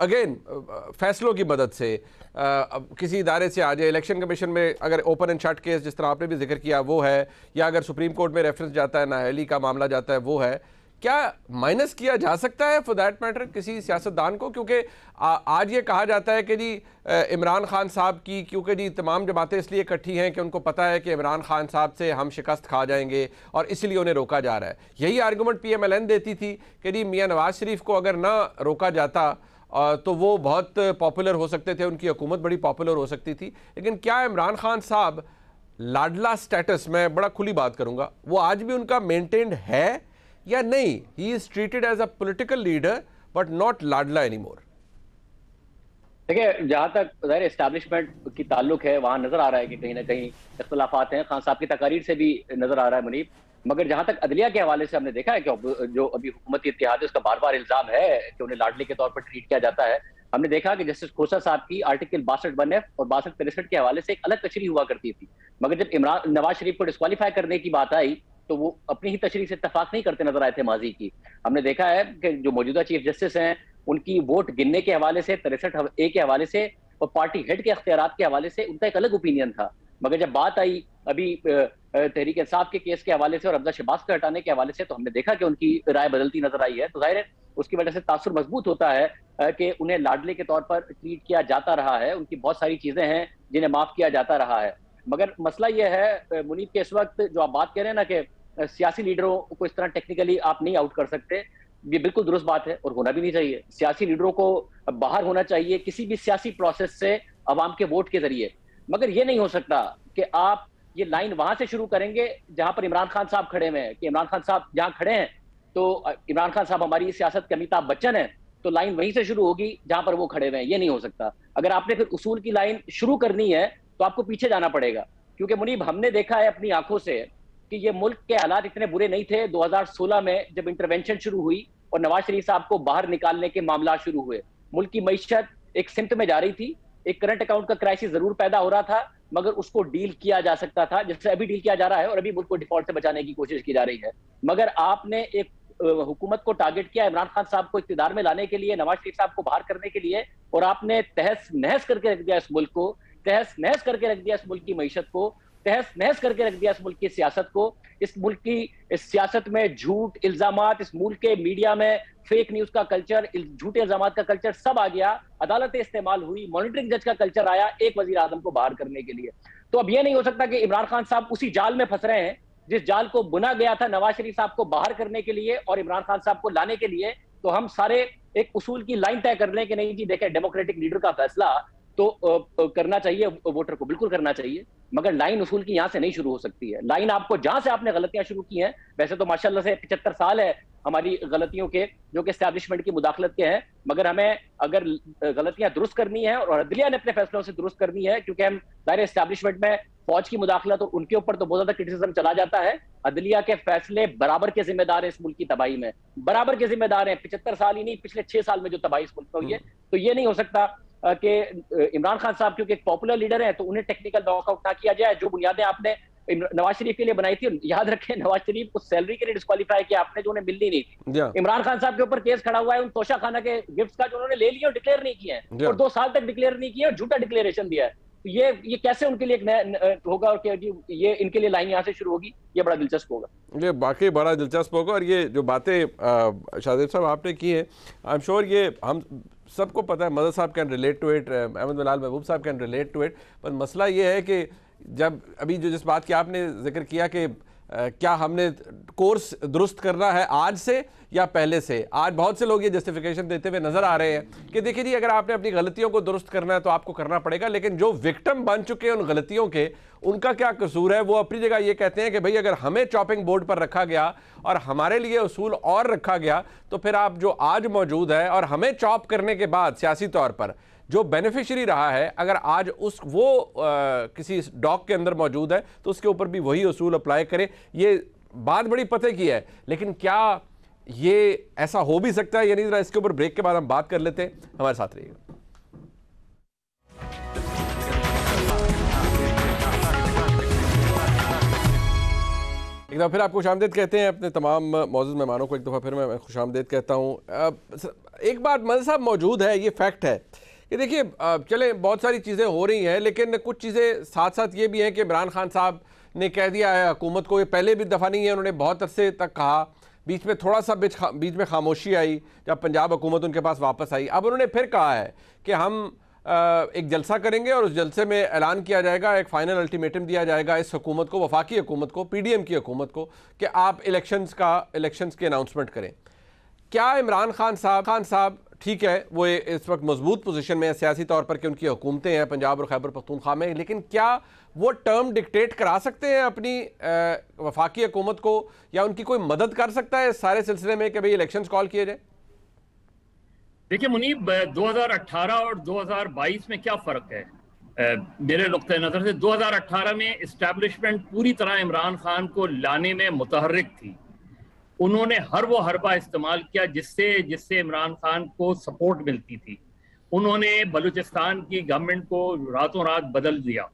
अगेन फैसलों की मदद से किसी इदारे से आ जाए, इलेक्शन कमीशन में अगर ओपन एंड शट केस जिस तरह आपने भी जिक्र किया वो है, या अगर सुप्रीम कोर्ट में रेफरेंस जाता है, नाअहली का मामला जाता है वो है, क्या माइनस किया जा सकता है फॉर दैट मैटर किसी सियासतदान को? क्योंकि आज ये कहा जाता है कि जी इमरान खान साहब की, क्योंकि जी तमाम जमातें इसलिए इकट्ठी हैं कि उनको पता है कि इमरान खान साहब से हम शिकस्त खा जाएंगे और इसलिए उन्हें रोका जा रहा है। यही आर्गूमेंट PMLN देती थी कि जी मियां नवाज शरीफ को अगर ना रोका जाता तो वो बहुत पॉपुलर हो सकते थे, उनकी हुकूमत बड़ी पॉपुलर हो सकती थी। लेकिन क्या इमरान खान साहब लाडला स्टेटस, मैं बड़ा खुली बात करूंगा, वो आज भी उनका मेंटेन्ड है या नहीं? He is treated as a political leader but not लाडला एनीमोर। देखिए, जहां तक ज़ाहिर एस्टैब्लिशमेंट की ताल्लुक है वहां नजर आ रहा है कि कहीं ना कहीं इख्तलाफात हैं, खान साहब की तकारीर से भी नजर आ रहा है मुनीब। मगर जहां तक अदलिया के हवाले से हमने देखा है कि जो अभी हुकूमती इत्तेहाद है उसका बार बार इल्जाम है कि उन्हें लाडले के तौर पर ट्रीट किया जाता है। हमने देखा कि जस्टिस खोसा साहब की आर्टिकल 62(1)(f) और 62(63) के हवाले से एक अलग तशरीह हुआ करती थी, मगर जब इमरान नवाज शरीफ को डिस्क्वालीफाई करने की बात आई तो वो अपनी ही तशरीह से इत्तफाक नहीं करते नजर आए थे माजी की। हमने देखा है कि जो मौजूदा चीफ जस्टिस हैं उनकी वोट गिनने के हवाले से, 63A के हवाले से और पार्टी हेड के अख्तियारात के हवाले से उनका एक अलग ओपिनियन था। मगर जब बात आई अभी तहरीक इंसाफ के केस के हवाले से और अब्दा शहबाज को हटाने के हवाले से, तो हमने देखा कि उनकी राय बदलती नजर आई है। तो जाहिर है उसकी वजह से तासुर मजबूत होता है कि उन्हें लाडले के तौर पर ट्रीट किया जाता रहा है। उनकी बहुत सारी चीजें हैं जिन्हें माफ किया जाता रहा है। मगर मसला यह है मुनीब के इस वक्त जो आप बात कह रहे हैं ना कि सियासी लीडरों को इस तरह टेक्निकली आप नहीं आउट कर सकते, ये बिल्कुल दुरुस्त बात है और होना भी नहीं चाहिए। सियासी लीडरों को बाहर होना चाहिए किसी भी सियासी प्रोसेस से अवाम के वोट के जरिए। मगर ये नहीं हो सकता कि आप ये लाइन वहां से शुरू करेंगे जहां पर इमरान खान साहब खड़े हुए हैं, कि इमरान खान साहब जहां खड़े हैं तो इमरान खान साहब हमारी सियासत के अमिताभ बच्चन है, तो लाइन वहीं से शुरू होगी जहां पर वो खड़े हुए हैं। ये नहीं हो सकता। अगर आपने फिर उसूल की लाइन शुरू करनी है तो आपको पीछे जाना पड़ेगा, क्योंकि मुनीब हमने देखा है अपनी आंखों से कि ये मुल्क के हालात इतने बुरे नहीं थे 2016 में जब इंटरवेंशन शुरू हुई और नवाज शरीफ साहब को बाहर निकालने के मामला शुरू हुए। मुल्क की मईशत एक सिमत में जा रही थी, एक करंट अकाउंट का क्राइसिस जरूर पैदा हो रहा था, मगर उसको डील किया जा सकता था, जैसे अभी डील किया जा रहा है, और अभी मुल्क को डिफॉल्ट से बचाने की कोशिश की जा रही है। मगर आपने एक हुकूमत को टारगेट किया इमरान खान साहब को इख्तिदार में लाने के लिए, नवाज शरीफ साहब को बाहर करने के लिए, और आपने तहस नहस करके रख दिया इस मुल्क को, तहस नहस करके रख दिया इस मुल्क की मईशत को, तहस नहस करके रख दिया इस मुल्क की सियासत को। इस मुल्क की इस सियासत में झूठ, इल्जामात, इस मुल्क के मीडिया में फेक न्यूज का कल्चर, झूठे इल्जामात का कल्चर सब आ गया। अदालतें इस्तेमाल हुई, मॉनिटरिंग जज का कल्चर आया एक वजीर आजम को बाहर करने के लिए। तो अब यह नहीं हो सकता कि इमरान खान साहब उसी जाल में फंस रहे हैं जिस जाल को बुना गया था नवाज शरीफ साहब को बाहर करने के लिए और इमरान खान साहब को लाने के लिए। तो हम सारे एक उसूल की लाइन तय कर लें कि नहीं जी, देखें डेमोक्रेटिक लीडर का फैसला तो करना चाहिए वोटर को, बिल्कुल करना चाहिए, मगर लाइन उसूल की यहां से नहीं शुरू हो सकती है। लाइन आपको जहां से आपने गलतियां शुरू की हैं, वैसे तो माशाल्लाह से 75 साल है हमारी गलतियों के जो कि एस्टैब्लिशमेंट की मुदाखलत के हैं, मगर हमें अगर गलतियां दुरुस्त करनी है और अदलिया ने अपने फैसलों से दुरुस्त करनी है, क्योंकि हम दायरे एस्टैब्लिशमेंट में फौज की मुदाखलत और उनके ऊपर तो बहुत ज्यादा क्रिटिसिज्म चला जाता है। अदलिया के फैसले बराबर के जिम्मेदार है इस मुल्क की तबाही में, बराबर के जिम्मेदार हैं। 75 साल ही नहीं, पिछले 6 साल में जो तबाही इस मुल्क में हुई है। तो ये नहीं हो सकता कि इमरान खान साहब क्योंकि एक पॉपुलर लीडर है तो उन्हें टेक्निकल नॉकआउट ना किया जाए। जो बुनियादें आपने नवाज शरीफ के लिए बनाई थी, याद रखें नवाज शरीफ को सैलरी के लिए डिस्क्वालीफाई किया आपने, जो उन्हें मिलनी नहीं थी। इमरान खान साहब के ऊपर केस खड़ा हुआ है उन तोशा खाना के गिफ्ट्स का जो उन्होंने ले लिया और डिक्लेयर नहीं किए हैं, और 2 साल तक डिक्लेयर नहीं किया और झूठा डिक्लेरेशन दिया है। तो ये कैसे उनके लिए एक नया होगा और ये इनके लिए लाइन यहाँ से शुरू होगी, ये बड़ा दिलचस्प होगा। ये वाकई बड़ा दिलचस्प होगा। और ये जो बातें शाहजेब साहब आपने की है, आई एम श्योर ये हम सबको पता है, Madad sahab can relate to it, Ahmad Bilal Mahboob sahab can relate to it. पर मसला ये है कि जब अभी जो जिस बात की आपने जिक्र किया कि क्या हमने कोर्स दुरुस्त करना है आज से या पहले से, आज बहुत से लोग ये जस्टिफिकेशन देते हुए नजर आ रहे हैं कि देखिए जी, अगर आपने अपनी गलतियों को दुरुस्त करना है तो आपको करना पड़ेगा, लेकिन जो विक्टिम बन चुके हैं उन गलतियों के, उनका क्या कसूर है। वो अपनी जगह ये कहते हैं कि भाई अगर हमें चॉपिंग बोर्ड पर रखा गया और हमारे लिए उसूल और रखा गया, तो फिर आप जो आज मौजूद है और हमें चॉप करने के बाद सियासी तौर पर जो बेनिफिशियरी रहा है, अगर आज किसी डॉग के अंदर मौजूद है तो उसके ऊपर भी वही उसूल अप्लाई करें। ये बात बड़ी पते की है, लेकिन क्या ये ऐसा हो भी सकता है या नहीं, जरा इसके ऊपर ब्रेक के बाद हम बात कर लेते हैं। हमारे साथ रहिएगा। एक दफ़ा फिर आपको खुशामदीद कहते हैं, अपने तमाम मौजूद मेहमानों को एक दफ़ा फिर मैं खुशामदीद कहता हूँ। एक बात मदद साहब मौजूद है, ये फैक्ट है कि देखिए चले बहुत सारी चीज़ें हो रही हैं, लेकिन कुछ चीज़ें साथ साथ ये भी हैं कि इमरान खान साहब ने कह दिया है हुकूमत को, ये पहले भी दफ़ा नहीं है, उन्होंने बहुत अरसे तक कहा, बीच में थोड़ा सा बीच में खामोशी आई जब पंजाब हुकूमत उनके पास वापस आई। अब उन्होंने फिर कहा है कि हम एक जलसा करेंगे और उस जलसे में ऐलान किया जाएगा, एक फाइनल अल्टीमेटम दिया जाएगा इस हुकूमत को, वफाकी हुकूमत को, PDM की हुकूमत को, कि आप इलेक्शंस की अनाउंसमेंट करें। क्या इमरान खान साहब ठीक है, वो इस वक्त मजबूत पोजीशन में है सियासी तौर पर कि उनकी हुकूमतें हैं पंजाब और खैबर पख्तूनख्वा में, लेकिन क्या वो टर्म डिक्टेट करा सकते हैं अपनी वफाकी हुकूमत को, या उनकी कोई मदद कर सकता है इस सारे सिलसिले में कि भाई इलेक्शंस कॉल किए जाए? देखिए मुनीब, 2018 और 2022 में क्या फ़र्क है मेरे नुक्ते नज़र से। 2018 में इस्टेब्लिशमेंट पूरी तरह इमरान खान को लाने में मुतहर्रिक थी। उन्होंने हर वो हरबा इस्तेमाल किया जिससे इमरान खान को सपोर्ट मिलती थी। उन्होंने बलूचिस्तान की गवर्नमेंट को रातों रात बदल दिया,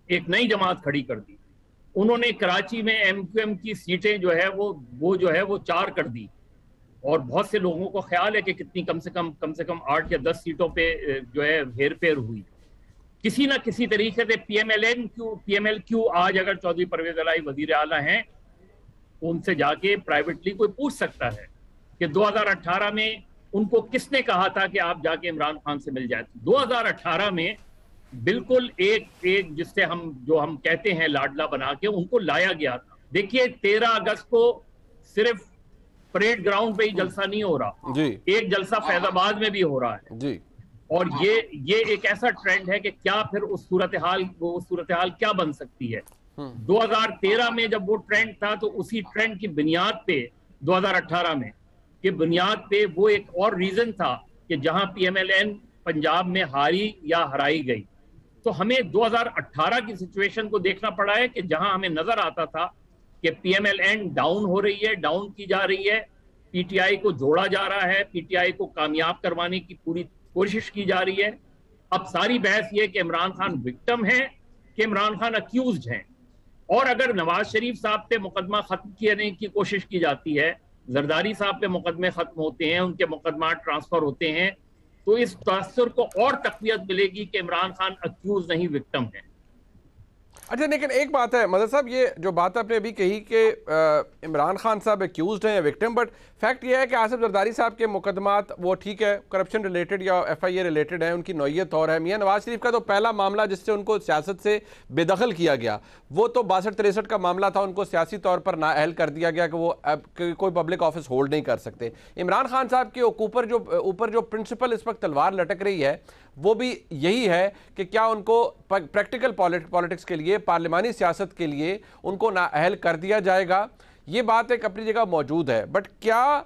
एक नई जमात खड़ी कर दी। उन्होंने कराची में MQM की सीटें जो है वो 4 कर दी, और बहुत से लोगों को ख्याल है कि कितनी कम से कम 8 या 10 सीटों पे जो है हेर फेर हुई। किसी ना किसी तरीके से PMLQ आज अगर चौधरी परवेज इलाही वजीर आला हैं, उनसे जाके प्राइवेटली कोई पूछ सकता है कि 2018 में उनको किसने कहा था कि आप जाके इमरान खान से मिल जाए। 2018 में बिल्कुल एक जिससे हम कहते हैं लाडला बना के उनको लाया गया था। देखिए 13 अगस्त को सिर्फ परेड ग्राउंड पे ही जलसा नहीं हो रहा जी, एक जलसा फैजाबाद में भी हो रहा है जी। और ये एक ऐसा ट्रेंड है कि क्या फिर उस सूरत हाल क्या बन सकती है। 2013 में जब वो ट्रेंड था तो उसी ट्रेंड की बुनियाद पे 2018 में की बुनियाद पे वो एक और रीजन था कि जहां PMLN पंजाब में हारी या हराई गई। तो हमें 2018 की सिचुएशन को देखना पड़ा है कि जहां हमें नजर आता था कि PMLN डाउन हो रही है, डाउन की जा रही है, PTI को जोड़ा जा रहा है, PTI को कामयाब करवाने की पूरी कोशिश की जा रही है। अब सारी बहस ये कि इमरान खान विक्टिम है कि इमरान खान अक्यूज्ड हैं, और अगर नवाज शरीफ साहब पे मुकदमा खत्म करने की कोशिश की जाती है, जरदारी साहब पे मुकदमे खत्म होते हैं, उनके मुकदमा ट्रांसफर होते हैं, तो इस तासुर को और तकवीत मिलेगी कि इमरान खान अक्यूज नहीं विक्टिम है। अच्छा, लेकिन एक बात है मदद साहब, ये जो बात आपने अभी कही कि इमरान खान साहब एक्यूज्ड हैं या विक्टिम, बट फैक्ट ये है कि आसिफ जरदारी साहब के मुकदमात वो ठीक है करप्शन रिलेटेड या FIA रिलेटेड है, उनकी नौयत और है। मियां नवाज शरीफ का तो पहला मामला जिससे उनको सियासत से बेदखल किया गया वो तो 62-63 का मामला था, उनको सियासी तौर पर नाअहल कर दिया गया कि वो अब कोई पब्लिक ऑफिस होल्ड नहीं कर सकते। इमरान खान साहब के ऊपर जो प्रिंसिपल इस वक्त तलवार लटक रही है वो भी यही है कि क्या उनको प्रैक्टिकल पॉलिटिक्स के लिए, पार्लिमानी सियासत के लिए उनको नाअहल कर दिया जाएगा। ये बात एक अपनी जगह मौजूद है, बट क्या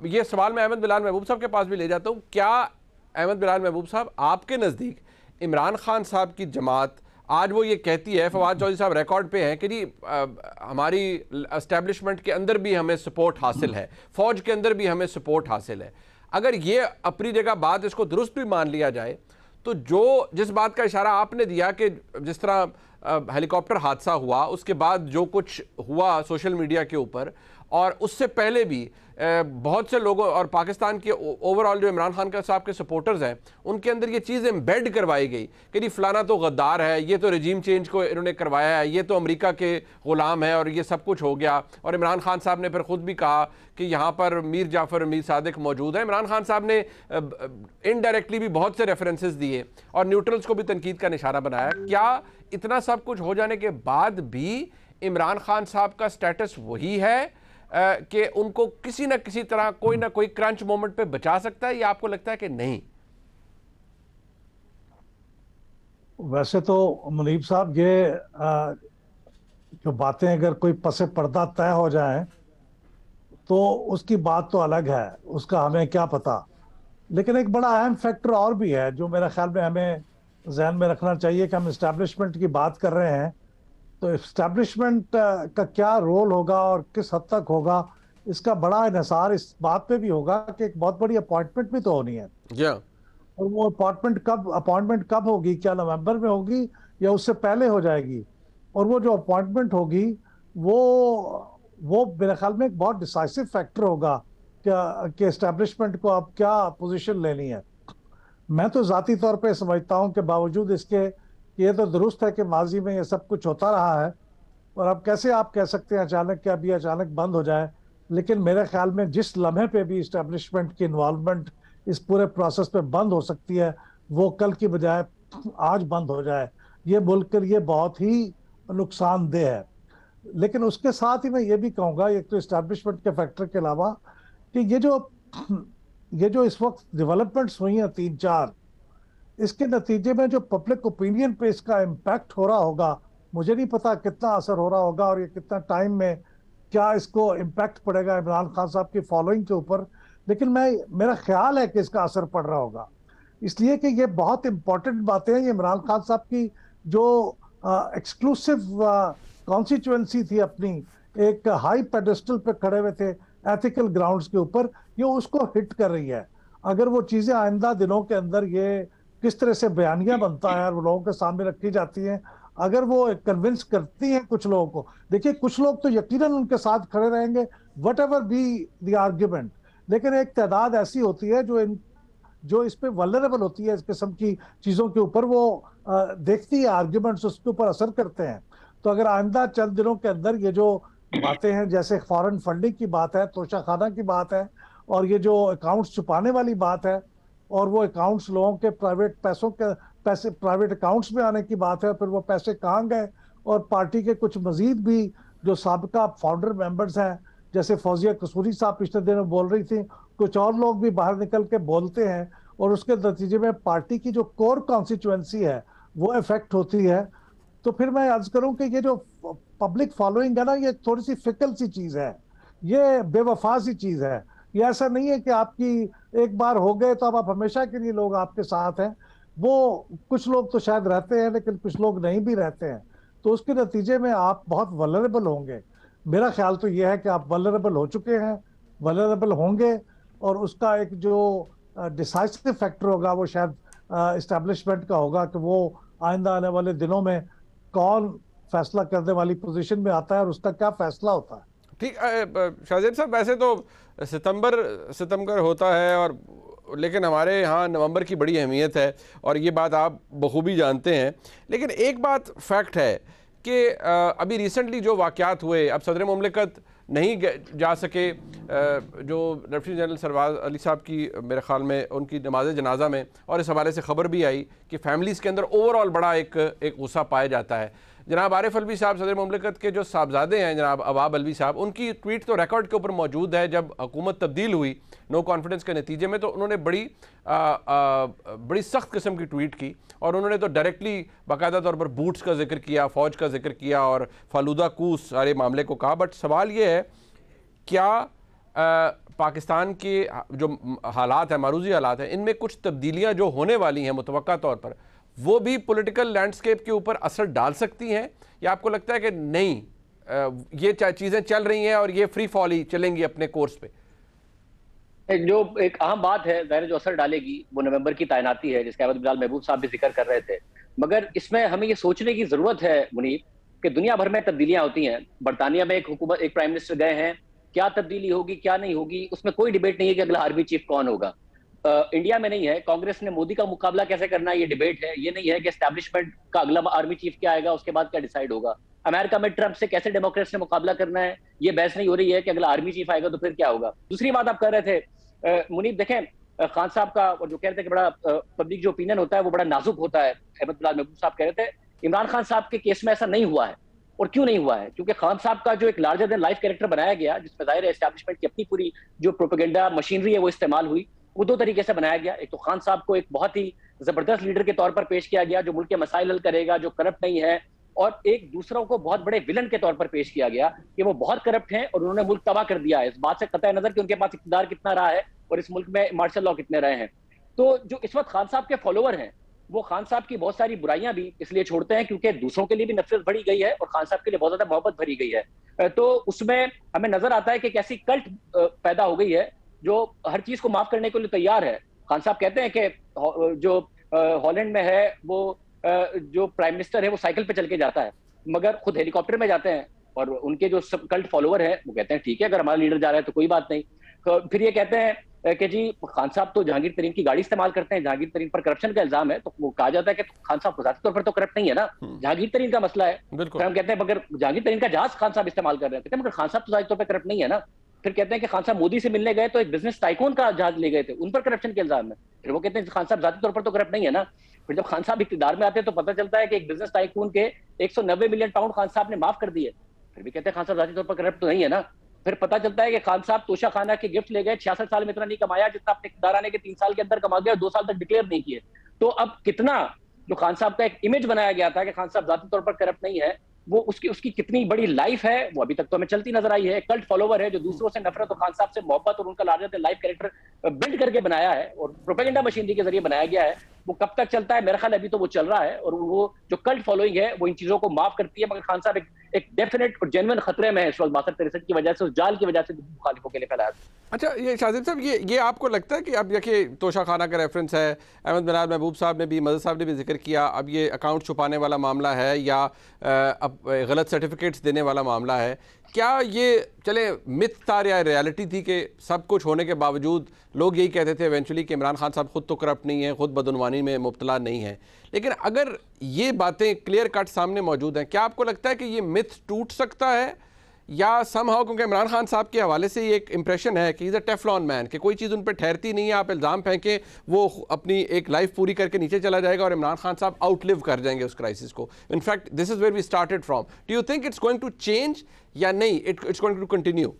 ये सवाल मैं अहमद बिलाल महबूब साहब के पास भी ले जाता हूँ, क्या अहमद बिलाल महबूब साहब आपके नज़दीक इमरान खान साहब की जमात आज वो ये कहती है, फवाद चौधरी साहब रिकॉर्ड पे हैं कि जी हमारी एस्टेब्लिशमेंट के अंदर भी हमें सपोर्ट हासिल है, फौज के अंदर भी हमें सपोर्ट हासिल है, अगर ये अपनी जगह बात इसको दुरुस्त भी मान लिया जाए तो जिस बात का इशारा आपने दिया कि जिस तरह हेलीकॉप्टर हादसा हुआ उसके बाद जो कुछ हुआ सोशल मीडिया के ऊपर और उससे पहले भी बहुत से लोगों और पाकिस्तान के ओवरऑल जो इमरान खान साहब के सपोर्टर्स हैं उनके अंदर ये चीज़ एम्बेड करवाई गई कि जी फलाना तो गद्दार है, ये तो रजीम चेंज को इन्होंने करवाया है, ये तो अमेरिका के ग़ुलाम है और ये सब कुछ हो गया। और इमरान खान साहब ने फिर ख़ुद भी कहा कि यहाँ पर मीर जाफ़र मीर सादिक मौजूद है। इमरान खान साहब ने इनडायरेक्टली भी बहुत से रेफरेंसेस दिए और न्यूट्रल्स को भी तनकीद का निशाना बनाया। क्या इतना सब कुछ हो जाने के बाद भी इमरान खान साहब का स्टेटस वही है कि उनको किसी न किसी तरह कोई ना कोई क्रंच मोमेंट पे बचा सकता है, या आपको लगता है कि नहीं? वैसे तो मुनीब साहब ये जो बातें अगर कोई पसे पर्दा तय हो जाए तो उसकी बात तो अलग है, उसका हमें क्या पता। लेकिन एक बड़ा अहम फैक्टर और भी है जो मेरे ख्याल में हमें जहन में रखना चाहिए कि हम इस्टेब्लिशमेंट की बात कर रहे हैं, तो इस्टेब्लिशमेंट का क्या रोल होगा और किस हद तक होगा, इसका बड़ा इन्हिसार इस बात पे भी होगा कि एक बहुत बड़ी अपॉइंटमेंट भी तो होनी है। और वो अपॉइंटमेंट कब होगी, क्या नवंबर में होगी या उससे पहले हो जाएगी? और वो जो अपॉइंटमेंट होगी वो मेरे ख्याल में एक बहुत डिसाइसिव फैक्टर होगा कि इस्टेब्लिशमेंट को अब क्या पोजीशन लेनी है। मैं तो ज़ाती तौर पे समझता हूँ कि बावजूद इसके ये तो दुरुस्त है कि माजी में ये सब कुछ होता रहा है और अब कैसे आप कह सकते हैं अचानक कि अभी अचानक बंद हो जाए, लेकिन मेरे ख्याल में जिस लम्हे पे भी इस्टेब्लिशमेंट की इन्वॉल्वमेंट इस पूरे प्रोसेस पे बंद हो सकती है वो कल की बजाय आज बंद हो जाए, ये बोलकर ये बहुत ही नुकसानदेह है। लेकिन उसके साथ ही मैं ये भी कहूँगा, एक तो इस्टेब्लिशमेंट के फैक्टर के अलावा कि ये जो इस वक्त डेवलपमेंट्स हुई हैं 3-4, इसके नतीजे में जो पब्लिक ओपिनियन पे इसका इम्पैक्ट हो रहा होगा, मुझे नहीं पता कितना असर हो रहा होगा और ये कितना टाइम में क्या इसको इम्पैक्ट पड़ेगा इमरान खान साहब की फॉलोइंग के ऊपर, लेकिन मेरा ख्याल है कि इसका असर पड़ रहा होगा। इसलिए कि ये बहुत इंपॉर्टेंट बातें हैं। ये इमरान खान साहब की जो एक्सक्लूसिव कॉन्स्टिट्यूएंसी थी, अपनी एक हाई पेडेस्टल पे खड़े हुए थे एथिकल ग्राउंड्स के ऊपर, ये उसको हिट कर रही है। अगर वो चीज़ें आइंदा दिनों के अंदर ये किस तरह से बयानियां बनता है और वो लोगों के सामने रखी जाती हैं, अगर वो कन्विंस करती हैं कुछ लोगों को, देखिए कुछ लोग तो यकीनन उनके साथ खड़े रहेंगे what ever be the argument, लेकिन एक तादाद ऐसी होती है जो इस पे वल्नरेबल होती है, इस किस्म की चीज़ों के ऊपर वो देखती है, आर्ग्यूमेंट्स उसके ऊपर असर करते हैं। तो अगर आइंदा चंद दिनों के अंदर ये जो बातें हैं, जैसे फॉरेन फंडिंग की बात है, तोशाखाना की बात है, और ये जो अकाउंट्स छुपाने वाली बात है, और वो अकाउंट्स लोगों के पैसे प्राइवेट अकाउंट्स में आने की बात है, फिर वो पैसे कहाँ गए, और पार्टी के कुछ मजीद भी जो साबिका फाउंडर मेंबर्स हैं, जैसे फौजिया कसूरी साहब पिछले दिनों बोल रही थी, कुछ और लोग भी बाहर निकल के बोलते हैं, और उसके नतीजे में पार्टी की जो कोर कॉन्स्टिट्यूएंसी है वो इफेक्ट होती है। तो फिर मैं अर्ज करूं कि ये जो पब्लिक फॉलोइंग है ना, ये थोड़ी सी फिकल सी चीज है, ये बेवफा सी चीज है। ये ऐसा नहीं है कि आपकी एक बार हो गए तो अब आप हमेशा के लिए लोग आपके साथ हैं। वो कुछ लोग तो शायद रहते हैं लेकिन कुछ लोग नहीं भी रहते हैं, तो उसके नतीजे में आप बहुत वल्नरेबल होंगे। मेरा ख्याल तो ये है कि आप वल्नरेबल हो चुके हैं, वल्नरेबल होंगे, और उसका एक जो डिसाइसिव फैक्टर होगा वो शायद इस्टेब्लिशमेंट का होगा कि वो आइंदा आने वाले दिनों में कौन फैसला करने वाली पोजीशन में आता है और उसका क्या फैसला होता है। ठीक, शाहजेब साहब, वैसे तो सितंबर होता है, और लेकिन हमारे यहाँ नवंबर की बड़ी अहमियत है और ये बात आप बखूबी जानते हैं। लेकिन एक बात फैक्ट है कि अभी रिसेंटली जो वाक़यात हुए, अब सदर मुमलिकत नहीं जा सके, जो डिप्टी जनरल सरवाज अली साहब की मेरे ख़्याल में उनकी नमाज जनाजा में, और इस हवाले से ख़बर भी आई कि फैमिलीज़ के अंदर ओवरऑल बड़ा एक गुस्सा पाया जाता है। जनाब आरिफ अलवी साहब सदर मुमलिकत के जो साहबजादे हैं, जनाब अवाब अलवी साहब, उनकी ट्वीट तो रिकॉर्ड के ऊपर मौजूद है। जब हुकूमत तब्दील हुई नो कॉन्फिडेंस के नतीजे में, तो उन्होंने बड़ी सख्त किस्म की ट्वीट की, और उन्होंने तो डायरेक्टली बाकायदा तौर पर बूट्स का जिक्र किया, फ़ौज का जिक्र किया और फालूदा कूस सारे मामले को कहा। बट सवाल ये है, क्या पाकिस्तान के जो हालात हैं, मारूजी हालात हैं, इनमें कुछ तब्दीलियाँ जो होने वाली हैं मुतवक्का तौर पर, वो भी पॉलिटिकल लैंडस्केप के ऊपर असर डाल सकती हैं, या आपको लगता है कि नहीं, ये चीज़ें चल रही हैं और ये फ्री फॉल ही चलेंगी अपने कोर्स पे? जो एक अहम बात है ज़ाहिर जो असर डालेगी वो नवंबर की तैनाती है, जिसके अहमद बिलाल महबूब साहब भी जिक्र कर रहे थे। मगर इसमें हमें ये सोचने की जरूरत है मुनीब कि दुनिया भर में तब्दीलियां होती हैं। बरतानिया में एक प्राइम मिनिस्टर गए हैं, क्या तब्दीली होगी क्या नहीं होगी उसमें कोई डिबेट नहीं है कि अगला आर्मी चीफ कौन होगा। इंडिया में नहीं है। कांग्रेस ने मोदी का मुकाबला कैसे करना है ये डिबेट है, ये नहीं है कि एस्टैब्लिशमेंट का अगला आर्मी चीफ क्या आएगा उसके बाद क्या डिसाइड होगा। अमेरिका में ट्रंप से कैसे डेमोक्रेट्स ने मुकाबला करना है ये बहस नहीं हो रही है कि अगला आर्मी चीफ आएगा तो फिर क्या होगा। दूसरी बात आप कर रहे थे मुनीब, देखें खान साहब का जो कह रहे थे कि बड़ा पब्लिक जो ओपिनियन होता है वो बड़ा नाजुक होता है। अहमद बिलाल महबूब साहब कह रहे थे इमरान खान साहब के केस में ऐसा नहीं हुआ है। और क्यों नहीं हुआ है? क्योंकि खान साहब का जो एक लार्जर देन लाइफ कैरेक्टर बनाया गया, जिसमें जाहिर है एस्टैब्लिशमेंट की अपनी पूरी जो प्रोपेगेंडा मशीनरी है वो इस्तेमाल हुई, वो दो तरीके से बनाया गया। एक तो खान साहब को एक बहुत ही जबरदस्त लीडर के तौर पर पेश किया गया जो मुल्क के मसाइल हल करेगा, जो करप्ट नहीं है, और एक दूसरों को बहुत बड़े विलन के तौर पर पेश किया गया कि वो बहुत करप्ट हैं और उन्होंने मुल्क तबाह कर दिया है। इस बात से कतई नजर कि उनके पास इक़्तिदार कितना रहा है और इस मुल्क में मार्शल लॉ कितने रहे हैं। तो जो इस वक्त खान साहब के फॉलोवर हैं वो खान साहब की बहुत सारी बुराइयां भी इसलिए छोड़ते हैं क्योंकि दूसरों के लिए भी नफरत बढ़ी गई है और खान साहब के लिए बहुत ज्यादा मोहब्बत भरी गई है। तो उसमें हमें नजर आता है कि कैसी कल्ट पैदा हो गई है जो हर चीज को माफ करने के लिए तैयार है। खान साहब कहते हैं कि जो हॉलैंड में है वो जो प्राइम मिनिस्टर है वो साइकिल पे चल के जाता है, मगर खुद हेलीकॉप्टर में जाते हैं। और उनके जो सब कल्ट फॉलोवर हैं वो कहते हैं ठीक है अगर हमारा लीडर जा रहा है तो कोई बात नहीं। तो फिर ये कहते हैं कि जी खान साहब तो जहांगीर तरीन की गाड़ी इस्तेमाल करते हैं, जहांगीर तरीन पर करप्शन का इल्जाम है, तो वो कहा जाता है कि खान साहब ज़ाती तौर पर तो करप्ट नहीं है ना, जहांगीर तरीन का मसला है। फिर हम कहते हैं मगर जहांगीर तरीन का जहाज खान साहब इस्तेमाल कर रहे हैं, मगर खान साहब तो ज़ाती तौर पर करप्ट नहीं है ना। फिर कहते हैं कि खान साहब मोदी से मिलने गए तो एक बिजनेस टाइकून का जहाज ले गए थे, उन पर करप्शन के इल्जाम है। फिर वो कहते हैं खान साहब ज़ाती तौर पर तो करप्ट नहीं है ना। फिर जब खान साहब इक़्तिदार में आते हैं तो पता चलता है कि एक बिजनेस टाइकून के 190 मिलियन पाउंड खान साहब ने माफ कर दिए, फिर भी कहते हैं खान साहब ज़ाती तौर पर करप्ट तो नहीं है ना। फिर पता चलता है कि खान साहब तोशा खाना के गिफ्ट ले गए, 66 साल में इतना नहीं कमाया जितना अपने इक़्तिदार आने के 3 साल के अंदर कमा गया और 2 साल तक डिक्लेयर नहीं किए। तो अब कितना जो खान साहब का एक इमेज बनाया गया था कि खान साहब ज़ाती तौर पर करप्ट नहीं है, वो उसकी कितनी बड़ी लाइफ है वो अभी तक तो हमें चलती नजर आई है। कल्ट फॉलोवर है जो दूसरों से नफरत और खान साहब से मोहब्बत और उनका लार्जर लाइफ कैरेक्टर बिल्ड करके बनाया है और प्रोपेगेंडा मशीनरी के जरिए बनाया गया है। वो कब तक चलता है मेरा ख्याल अभी तो वो चल रहा है और वो जो कल्ट फॉलोइंग है वो इन चीजों को माफ करती है। मगर खान साहब एक डेफिनेट और जेन्युइन खतरे में है इस वक्त 62-63 की वजह से, उस जाल की वजह से मुखालिफों के लिए फैलाया। अच्छा, ये शाहजेब साहब ये आपको लगता है कि अब देखिए तोशा खाना का रेफरेंस है, अहमद बिलाल महबूब साहब ने भी, मदद साहब ने भी जिक्र किया, अब ये अकाउंट छुपाने वाला मामला है या अब गलत सर्टिफिकेट्स देने वाला मामला है, क्या ये चले मिथ था या रियलिटी थी कि सब कुछ होने के बावजूद लोग यही कहते थे इवेंचुअली कि इमरान खान साहब खुद तो करप्ट नहीं है, खुद बदनवानी में मुब्तला नहीं है। लेकिन अगर ये बातें क्लियर कट सामने मौजूद हैं, क्या आपको लगता है कि ये मिथ टूट सकता है या समहाउ, क्योंकि इमरान खान साहब के हवाले से ये एक इंप्रेशन है कि इज़ अ टेफ्लॉन मैन, कि कोई चीज़ उन पर ठहरती नहीं है, आप इल्ज़ाम फेंकें वो अपनी एक लाइफ पूरी करके नीचे चला जाएगा और इमरान खान साहब आउटलिव कर जाएंगे उस क्राइसिस को। In fact this is where we started from. Do you think it's going to change या नहीं इट्स गोइंग टू कंटिन्यू?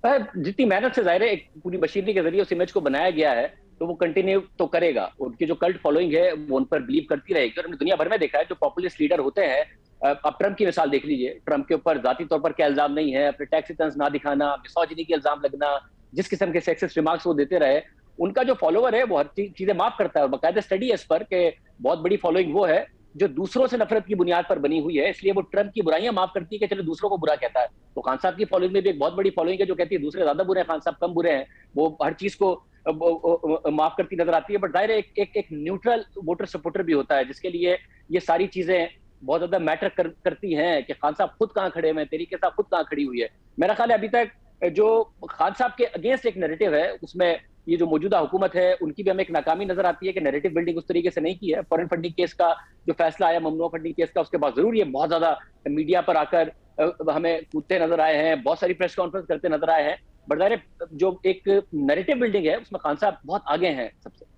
जितनी मेहनत से जाहिर है एक पूरी मशीनरी के जरिए उस इमेज को बनाया गया है तो वो कंटिन्यू तो करेगा। उनकी जो कल्ट फॉलोइंग है वो उन पर बिलीव करती रहेगी। और हमने दुनिया भर में देखा है जो पॉपुलिस्ट लीडर होते हैं, अब ट्रंप की मिसाल देख लीजिए, ट्रंप के ऊपर जाती तौर पर क्या इल्जाम नहीं है, अपने टैक्स रिटर्न्स ना दिखाना, मिसोजिनी के इल्जाम लगना, जिस किस्म के सेक्सिस्ट रिमार्क्स वो देते रहे, उनका जो फॉलोवर है वो हर चीजें माफ करता है। और बाकायदा स्टडी है इस पर कि बहुत बड़ी फॉलोइंग वो है जो दूसरों से नफरत की बुनियाद पर बनी हुई है, इसलिए वो ट्रंप की बुराइयां माफ करती है कि चलो दूसरों को बुरा कहता है। तो खान साहब की फॉलोइंग में भी एक बहुत बड़ी फॉलोइंग है जो कहती है दूसरे ज्यादा बुरे हैं, खान साहब कम बुरे हैं, वो हर चीज को माफ करती नजर आती है। बट जाहिर है एक न्यूट्रल वोटर सपोर्टर भी होता है जिसके लिए ये सारी चीजें बहुत ज्यादा मैटर करती हैं कि खान साहब खुद कहाँ खड़े हैं, तहरीक इंसाफ खुद कहाँ खड़ी हुई है। मेरा ख्याल है अभी तक जो खान साहब के अगेंस्ट एक नैरेटिव है, उसमें ये जो मौजूदा हुकूमत है उनकी भी हमें एक नाकामी नजर आती है कि नैरेटिव बिल्डिंग उस तरीके से नहीं की है। फॉरेन फंडिंग केस का जो फैसला आया, ममनुआ फंडिंग केस का, उसके बाद जरूर ये बहुत ज्यादा मीडिया पर आकर हमें कूदते नजर आए हैं, बहुत सारी प्रेस कॉन्फ्रेंस करते नजर आए हैं, बट ज़ाहिर जो एक नैरेटिव बिल्डिंग है उसमें खान साहब बहुत आगे हैं सबसे।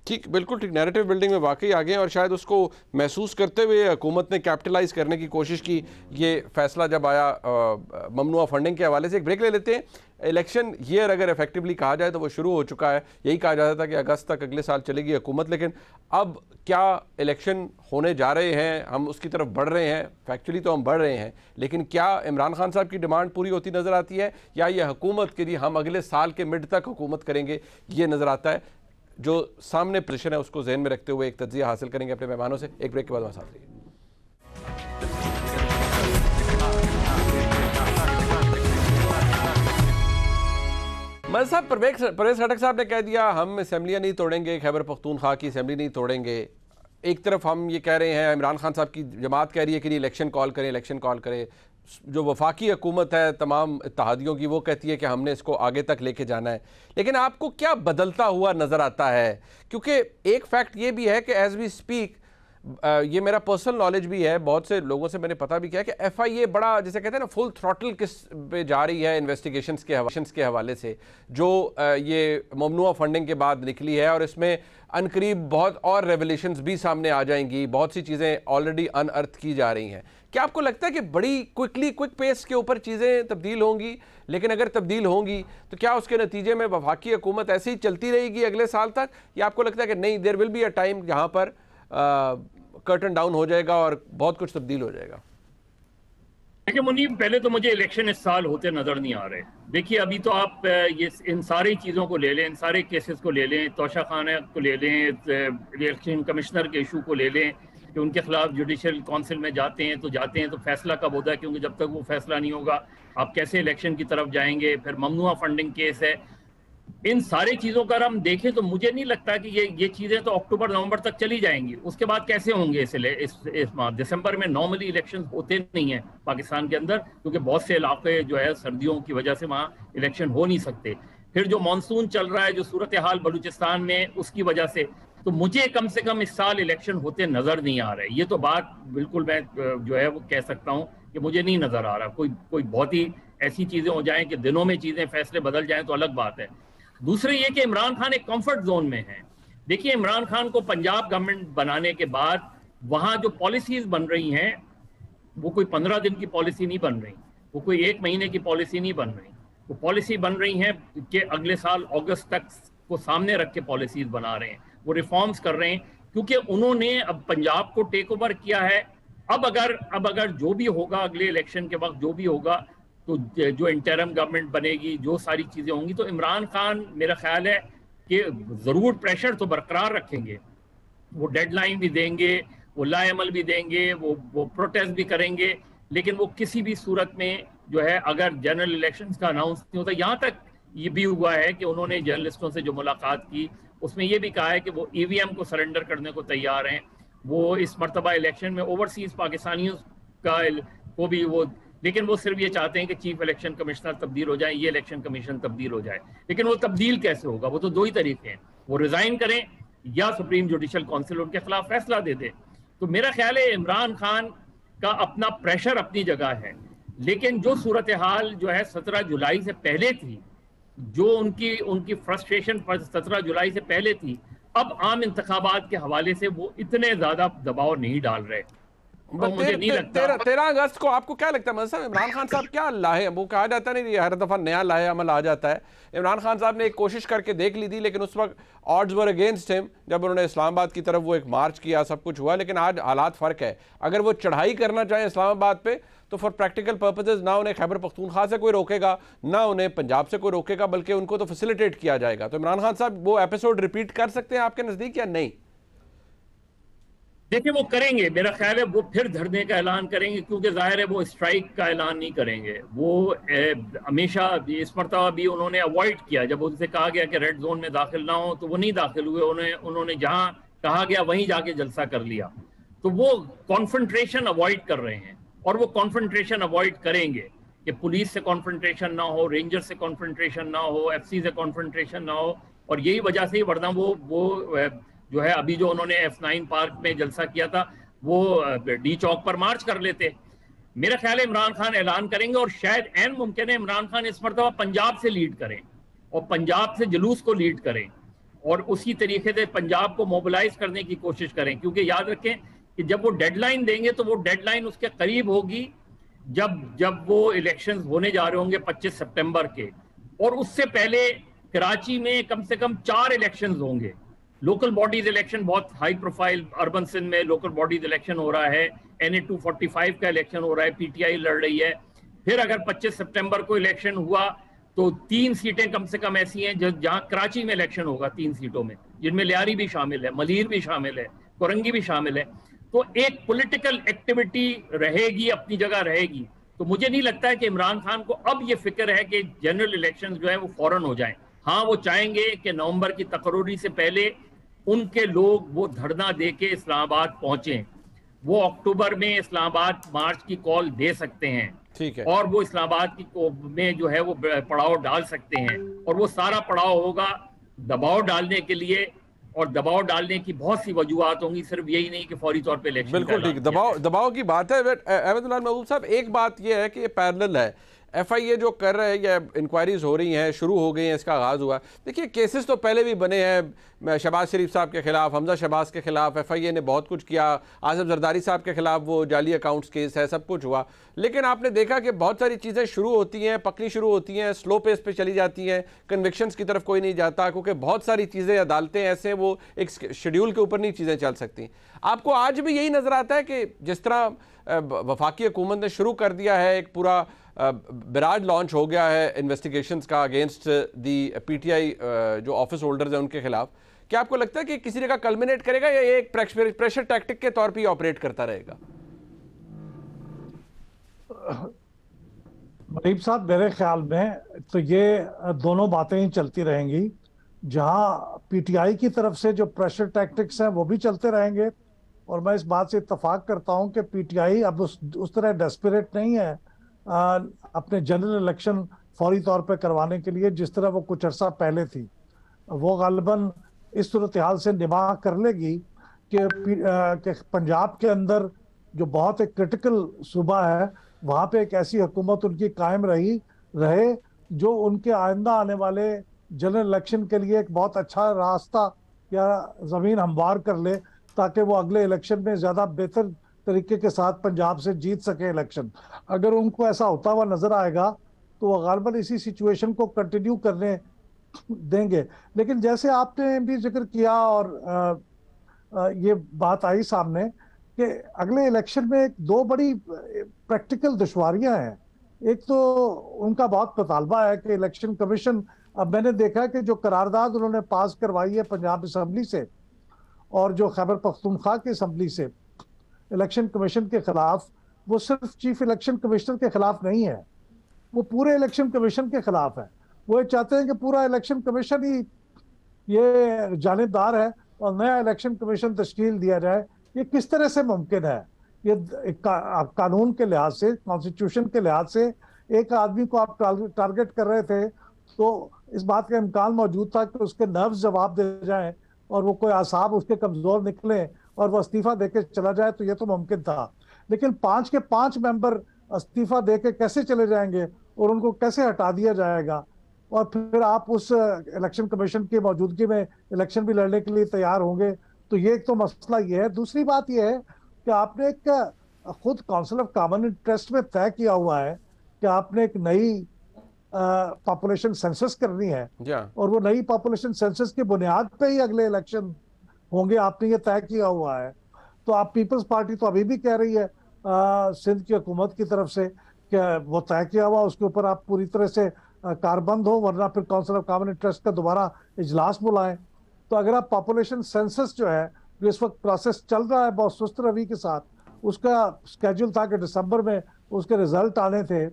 ठीक, बिल्कुल ठीक, नैरेटिव बिल्डिंग में वाकई आगे हैं और शायद उसको महसूस करते हुए हुकूमत ने कैपिटलाइज करने की कोशिश की। ये फैसला जब आया ममनुआ फंडिंग के हवाले से, एक ब्रेक ले लेते हैं। इलेक्शन ईयर अगर इफेक्टिवली कहा जाए तो वो शुरू हो चुका है। यही कहा जाता था कि अगस्त तक अगले साल चलेगी हुकूमत, लेकिन अब क्या इलेक्शन होने जा रहे हैं, हम उसकी तरफ बढ़ रहे हैं? फैक्चुअली तो हम बढ़ रहे हैं, लेकिन क्या इमरान खान साहब की डिमांड पूरी होती नज़र आती है, या ये हुकूमत के लिए हम अगले साल के मिड तक हुकूमत करेंगे, ये नज़र आता है? जो सामने पोजीशन है उसको जहन में रखते हुए एक तज्जिया हासिल करेंगे अपने मेहमानों से। एक ब्रेक के बाद हमारे साथ रहिए। मज़ साहब, परवेज़ खटक साहब ने कह दिया हम असेंबलियाँ नहीं तोड़ेंगे, खैबर पख्तूनख्वा की असेंबली नहीं तोड़ेंगे। एक तरफ हम ये कह रहे हैं, इमरान खान साहब की जमात कह रही है कि इलेक्शन कॉल करें, इलेक्शन कॉल करें। जो वफाकी हुकूमत है तमाम इत्तेहादियों की, वो कहती है कि हमने इसको आगे तक लेके जाना है। लेकिन आपको क्या बदलता हुआ नज़र आता है? क्योंकि एक फैक्ट ये भी है कि एज वी स्पीक, ये मेरा पर्सनल नॉलेज भी है, बहुत से लोगों से मैंने पता भी किया कि FIA बड़ा, जैसे कहते हैं ना, फुल थ्रॉटल किस पे जा रही है इन्वेस्टिगेशंस के हवाले से, जो ये ममनुआ फंडिंग के बाद निकली है। और इसमें अनकरीब बहुत और रेवलेशंस भी सामने आ जाएंगी, बहुत सी चीज़ें ऑलरेडी अनअर्थ की जा रही हैं। क्या आपको लगता है कि बड़ी क्विक पेस के ऊपर चीज़ें तब्दील होंगी? लेकिन अगर तब्दील होंगी तो क्या उसके नतीजे में वफाकी हुकूमत ऐसे ही चलती रहेगी अगले साल तक, या आपको लगता है कि नहीं, there will be a time जहाँ पर कर्टन डाउन हो जाएगा और बहुत कुछ तब्दील हो जाएगा? देखिए मुनीब, पहले तो मुझे इलेक्शन इस साल होते नजर नहीं आ रहे। देखिए अभी तो आप ये इन सारी चीज़ों को ले लें, इन सारे केसेस को ले लें, तोशा खाना को ले लें, इलेक्शन कमिश्नर के इशू को ले लें कि उनके खिलाफ जुडिशल काउंसिल में जाते हैं तो फैसला कब होता है, क्योंकि जब तक वो फैसला नहीं होगा आप कैसे इलेक्शन की तरफ जाएंगे। फिर ममनुआ फंडिंग केस है। इन सारी चीज़ों का हम देखें तो मुझे नहीं लगता कि ये चीज़ें तो अक्टूबर नवंबर तक चली जाएंगी। उसके बाद कैसे होंगे इस माह? दिसंबर में नॉर्मली इलेक्शन होते नहीं हैं पाकिस्तान के अंदर, क्योंकि बहुत से इलाके जो है सर्दियों की वजह से वहाँ इलेक्शन हो नहीं सकते। फिर जो मानसून चल रहा है, जो सूरत हाल बलूचिस्तान में, उसकी वजह से तो मुझे कम से कम इस साल इलेक्शन होते नज़र नहीं आ रहे। ये तो बात बिल्कुल मैं जो है वो कह सकता हूँ कि मुझे नहीं नज़र आ रहा। कोई बहुत ही ऐसी चीज़ें हो जाएं कि दिनों में चीज़ें फैसले बदल जाएं तो अलग बात है। दूसरी ये कि इमरान खान एक कंफर्ट जोन में है। देखिए इमरान खान को पंजाब गवर्नमेंट बनाने के बाद वहाँ जो पॉलिसीज बन रही हैं वो कोई 15 दिन की पॉलिसी नहीं बन रही, वो कोई 1 महीने की पॉलिसी नहीं बन रही। वो पॉलिसी बन रही हैं कि अगले साल अगस्त तक को सामने रख के पॉलिसीज बना रहे हैं, वो रिफॉर्म्स कर रहे हैं, क्योंकि उन्होंने अब पंजाब को टेक ओवर किया है। अब अगर जो भी होगा अगले इलेक्शन के वक्त जो भी होगा, तो जो इंटरम गवर्नमेंट बनेगी, जो सारी चीज़ें होंगी, तो इमरान खान मेरा ख्याल है कि ज़रूर प्रेशर तो बरकरार रखेंगे। वो डेडलाइन भी देंगे, वो लाएमल भी देंगे, वो प्रोटेस्ट भी करेंगे, लेकिन वो किसी भी सूरत में जो है अगर जनरल इलेक्शंस का अनाउंस नहीं होता। यहाँ तक ये भी हुआ है कि उन्होंने जर्नलिस्टों से जो मुलाकात की उसमें ये भी कहा है कि वो EVM को सरेंडर करने को तैयार हैं। वो इस मरतबा इलेक्शन में ओवरसीज पाकिस्तानियों को भी वो, लेकिन वो सिर्फ ये चाहते हैं कि चीफ इलेक्शन कमिश्नर तब्दील हो जाए, ये इलेक्शन कमीशन तब्दील हो जाए। लेकिन वो तब्दील कैसे होगा? वो तो 2 ही तरीके हैं, वो रिजाइन करें या सुप्रीम जुडिशल काउंसिल उनके खिलाफ फैसला दे दे। तो मेरा ख्याल है इमरान खान का अपना प्रेशर अपनी जगह है, लेकिन जो सूरत हाल जो है 17 जुलाई से पहले थी, जो उनकी फ्रस्ट्रेशन 17 जुलाई से पहले थी, अब आम इंतखाबात के हवाले से वो इतने ज्यादा दबाव नहीं डाल रहे। मुझे नहीं लगता 13 अगस्त को आपको क्या लगता है मतलब इमरान खान साहब क्या लाए? वो कहा जाता नहीं, हर दफा नया लाए अमल आ जाता है। इमरान खान साहब ने एक कोशिश करके देख ली थी, लेकिन उस वक्त ऑड्स वर अगेंस्ट हिम। जब उन्होंने इस्लामाबाद की तरफ वो एक मार्च किया, सब कुछ हुआ, लेकिन आज हालात फ़र्क है। अगर वो चढ़ाई करना चाहें इस्लामाबाद पे तो फॉर प्रैक्टिकल पर्पसेस ना उन्हें खैबर पख्तूनख्वा से कोई रोकेगा, ना उन्हें पंजाब से कोई रोकेगा, बल्कि उनको तो फैसिलिटेट किया जाएगा। तो इमरान खान साहब वो एपिसोड रिपीट कर सकते हैं आपके नज़दीक या नहीं? देखिए वो करेंगे, मेरा ख्याल है वो फिर धरने का ऐलान करेंगे, क्योंकि जाहिर है वो स्ट्राइक का ऐलान नहीं करेंगे। वो हमेशा इस मरतबा भी उन्होंने अवॉइड किया, जब उनसे कहा गया कि रेड जोन में दाखिल ना हो तो वो नहीं दाखिल हुए। उन्होंने जहां कहा गया वहीं जाके जलसा कर लिया। तो वो कॉन्फ्रंट्रेशन अवॉइड कर रहे हैं, और वो कॉन्फ्रंट्रेशन अवॉइड करेंगे कि पुलिस से कॉन्फ्रंट्रेशन ना हो, रेंजर से कॉन्फ्रंट्रेशन ना हो, एफसी से कॉन्फ्रंट्रेशन ना हो। और यही वजह से ही, वरना वो जो है अभी जो उन्होंने F9 पार्क में जलसा किया था वो डी चौक पर मार्च कर लेते। मेरा ख्याल है इमरान खान ऐलान करेंगे, और शायद ऐन मुमकिन है इमरान खान इस मरतबा पंजाब से लीड करें और पंजाब से जुलूस को लीड करें और उसी तरीके से पंजाब को मोबिलाइज करने की कोशिश करें। क्योंकि याद रखें कि जब वो डेडलाइन देंगे तो वो डेडलाइन उसके करीब होगी जब वो इलेक्शंस होने जा रहे होंगे 25 सितंबर के, और उससे पहले कराची में कम से कम 4 इलेक्शंस होंगे। लोकल बॉडीज इलेक्शन बहुत हाई प्रोफाइल, अर्बन सिंध में लोकल बॉडीज इलेक्शन हो रहा है, NA 245 का इलेक्शन हो रहा है, PTI लड़ रही है। फिर अगर 25 सितंबर को इलेक्शन हुआ तो 3 सीटें कम से कम ऐसी हैं जहां कराची में इलेक्शन होगा, 3 सीटों में, जिनमें लियारी भी शामिल है, मलीर भी शामिल है, कोरंगी भी शामिल है। तो एक पॉलिटिकल एक्टिविटी रहेगी, अपनी जगह रहेगी। तो मुझे नहीं लगता है कि इमरान खान को अब ये फिक्र है कि जनरल इलेक्शंस जो है वो फौरन हो जाएं। हाँ, वो चाहेंगे कि नवंबर की तकरीरी से पहले उनके लोग वो धरना दे के इस्लामाबाद पहुंचे। वो अक्टूबर में इस्लामाबाद मार्च की कॉल दे सकते हैं, ठीक है, और वो इस्लामाबाद की में जो है वो पड़ाव डाल सकते हैं, और वो सारा पड़ाव होगा दबाव डालने के लिए, और दबाव डालने की बहुत सी वजूहत होंगी, सिर्फ यही नहीं कि फौरी तौर पे इलेक्शन। बिल्कुल ठीक, दबाव की बात है। अहमदुल्लाह महबूब साहब, एक बात यह है कि ये पैरेलल है, FIA जो कर रहे हैं या इंक्वायरीज हो रही हैं, शुरू हो गई हैं, इसका आगाज़ हुआ। देखिए केसेस तो पहले भी बने हैं, शहबाज शरीफ साहब के खिलाफ, हमजा शहबाज के खिलाफ FIA ने बहुत कुछ किया, आसिफ जरदारी साहब के खिलाफ वो जाली अकाउंट्स केस है, सब कुछ हुआ। लेकिन आपने देखा कि बहुत सारी चीज़ें शुरू होती हैं, पकनी शुरू होती हैं, स्लो पेस पे चली जाती हैं, कन्विक्शंस की तरफ कोई नहीं जाता, क्योंकि बहुत सारी चीज़ें अदालतें ऐसे वो एक शेड्यूल के ऊपर नहीं चीज़ें चल सकती। आपको आज भी यही नज़र आता है कि जिस तरह वफाकी हुकूमत ने शुरू कर दिया है, एक पूरा बराज लॉन्च हो गया है इन्वेस्टिगेशंस का अगेंस्ट दी PTI जो ऑफिस होल्डर्स हैं उनके खिलाफ, क्या आपको लगता है कि किसी जगह कल्मिनेट करेगा या ये एक प्रेशर टैक्टिक के तौर पे ऑपरेट करता रहेगा? मनीब साहब, मेरे ख्याल में तो ये दोनों बातें ही चलती रहेंगी। जहां PTI की तरफ से जो प्रेशर टैक्टिक्स हैं वो भी चलते रहेंगे, और मैं इस बात से इत्तफाक करता हूं कि PTI अब उस तरह डेस्परेट नहीं है अपने जनरल इलेक्शन फौरी तौर पे करवाने के लिए जिस तरह वो कुछ अर्सा पहले थी। वो गालिबन इस सूरत हाल से निभाह कर लेगी कि पंजाब के अंदर जो बहुत एक क्रिटिकल सूबा है, वहाँ पे एक ऐसी हुकूमत उनकी कायम रहे जो उनके आइंदा आने वाले जनरल इलेक्शन के लिए एक बहुत अच्छा रास्ता या ज़मीन हमवार कर ले, ताकि वो अगले इलेक्शन में ज़्यादा बेहतर तरीके के साथ पंजाब से जीत सके इलेक्शन। अगर उनको ऐसा होता हुआ नजर आएगा तो वो गालिबन इसी सिचुएशन को कंटिन्यू करने देंगे। लेकिन जैसे आपने भी जिक्र किया और ये बात आई सामने कि अगले इलेक्शन में 2 बड़ी प्रैक्टिकल दुश्वारियां हैं। एक तो उनका बहुत मुतालबा है कि इलेक्शन कमीशन, अब मैंने देखा कि जो करारदाद उन्होंने पास करवाई है पंजाब असम्बली से और जो खैबर पख्तूनख्वा की असम्बली से इलेक्शन कमीशन के खिलाफ, वो सिर्फ चीफ इलेक्शन कमिश्नर के खिलाफ नहीं है, वो पूरे इलेक्शन कमीशन के खिलाफ है। वो चाहते हैं कि पूरा इलेक्शन कमीशन ही ये जानिबदार है और नया इलेक्शन कमीशन तश्कील दिया जाए। ये किस तरह से मुमकिन है? ये कानून के लिहाज से, कॉन्स्टिट्यूशन के लिहाज से एक आदमी को आप टारगेट कर रहे थे तो इस बात का इम्कान मौजूद था कि उसके नर्व्स जवाब दे जाएं और वो कोई आसाब उसके कमजोर निकले और वो इस्तीफा देके चला जाए, तो ये तो मुमकिन था। लेकिन 5 के 5 मेंबर इस्तीफा देके कैसे चले जाएंगे और उनको कैसे हटा दिया जाएगा, और फिर आप उस इलेक्शन कमीशन की मौजूदगी में इलेक्शन भी लड़ने के लिए तैयार होंगे, तो ये एक तो मसला ये है। दूसरी बात ये है कि आपने एक खुद काउंसिल ऑफ कॉमन इंटरेस्ट में तय किया हुआ है कि आपने एक नई पॉपुलेशन सेंसस करनी है, और वो नई पॉपुलेशन सेंसस की बुनियाद पे ही अगले इलेक्शन होंगे, आपने ये तय किया हुआ है। तो आप पीपल्स पार्टी तो अभी भी कह रही है सिंध की हुकूमत की तरफ से कि वो तय किया हुआ, उसके ऊपर आप पूरी तरह से कारबंद हो, वरना फिर काउंसिल ऑफ कॉमन इंटरेस्ट का दोबारा इजलास बुलाएं। तो अगर आप पॉपुलेशन सेंसस जो है, जो इस वक्त प्रोसेस चल रहा है बहुत सुस्त रवि के साथ, उसका स्केड्यूल था कि दिसंबर में उसके रिजल्ट आने थे।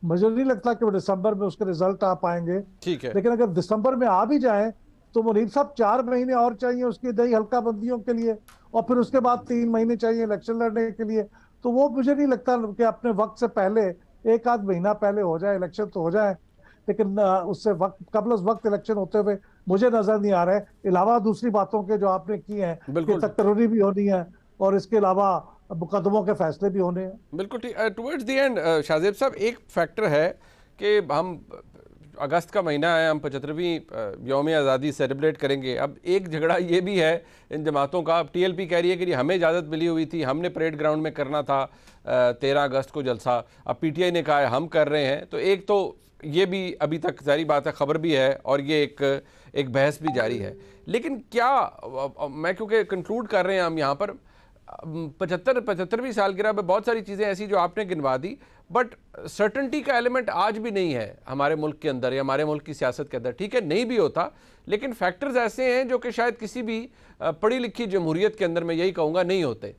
मुझे नहीं लगता कि वो दिसंबर में उसके रिजल्ट आ पाएंगे, ठीक है। लेकिन अगर दिसंबर में आ भी जाए तो मुनीब साहब 4 महीने और चाहिए उसकी दही हल्का बंदियों के लिए, और फिर उसके बाद 3 महीने चाहिए इलेक्शन लड़ने के लिए। तो वो मुझे नहीं लगता कि अपने वक्त से पहले, एक आध महीना पहले हो जाए इलेक्शन तो हो जाए, लेकिन उससे वक्त कबल वक्त इलेक्शन होते हुए मुझे नजर नहीं आ रहा है, अलावा दूसरी बातों के जो आपने की हैं कि तकर्री भी होनी है और इसके अलावा मुकदमों के फैसले भी होने हैं। बिल्कुल ठीक। टुवर्ड्स द एंड शाहजेब साहब, एक फैक्टर है कि हम अगस्त का महीना है, हम 75वीं यौम आज़ादी सेलिब्रेट करेंगे। अब एक झगड़ा ये भी है इन जमातों का, अब TLP कह रही है कि हमें इजाज़त मिली हुई थी, हमने परेड ग्राउंड में करना था 13 अगस्त को जलसा, अब PTI ने कहा है हम कर रहे हैं। तो एक तो ये भी अभी तक जारी बात है, खबर भी है, और ये एक बहस भी जारी है। लेकिन क्या मैं, क्योंकि कंक्लूड कर रहे हैं हम यहाँ पर, 75वीं सालगिरह में बहुत सारी चीज़ें ऐसी जो आपने गिनवा दी, बट सर्टेनिटी का एलिमेंट आज भी नहीं है हमारे मुल्क के अंदर या हमारे मुल्क की सियासत के अंदर। ठीक है, नहीं भी होता, लेकिन फैक्टर्स ऐसे हैं जो कि शायद किसी भी पढ़ी लिखी जमहूरियत के अंदर, मैं यही कहूँगा, नहीं होते।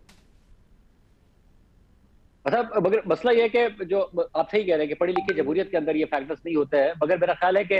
मतलब मगर मसला ये है कि जो आप सही कह रहे हैं कि पढ़ी लिखी जमहूरियत के अंदर ये फैक्टर्स नहीं होते हैं, मगर मेरा ख्याल है कि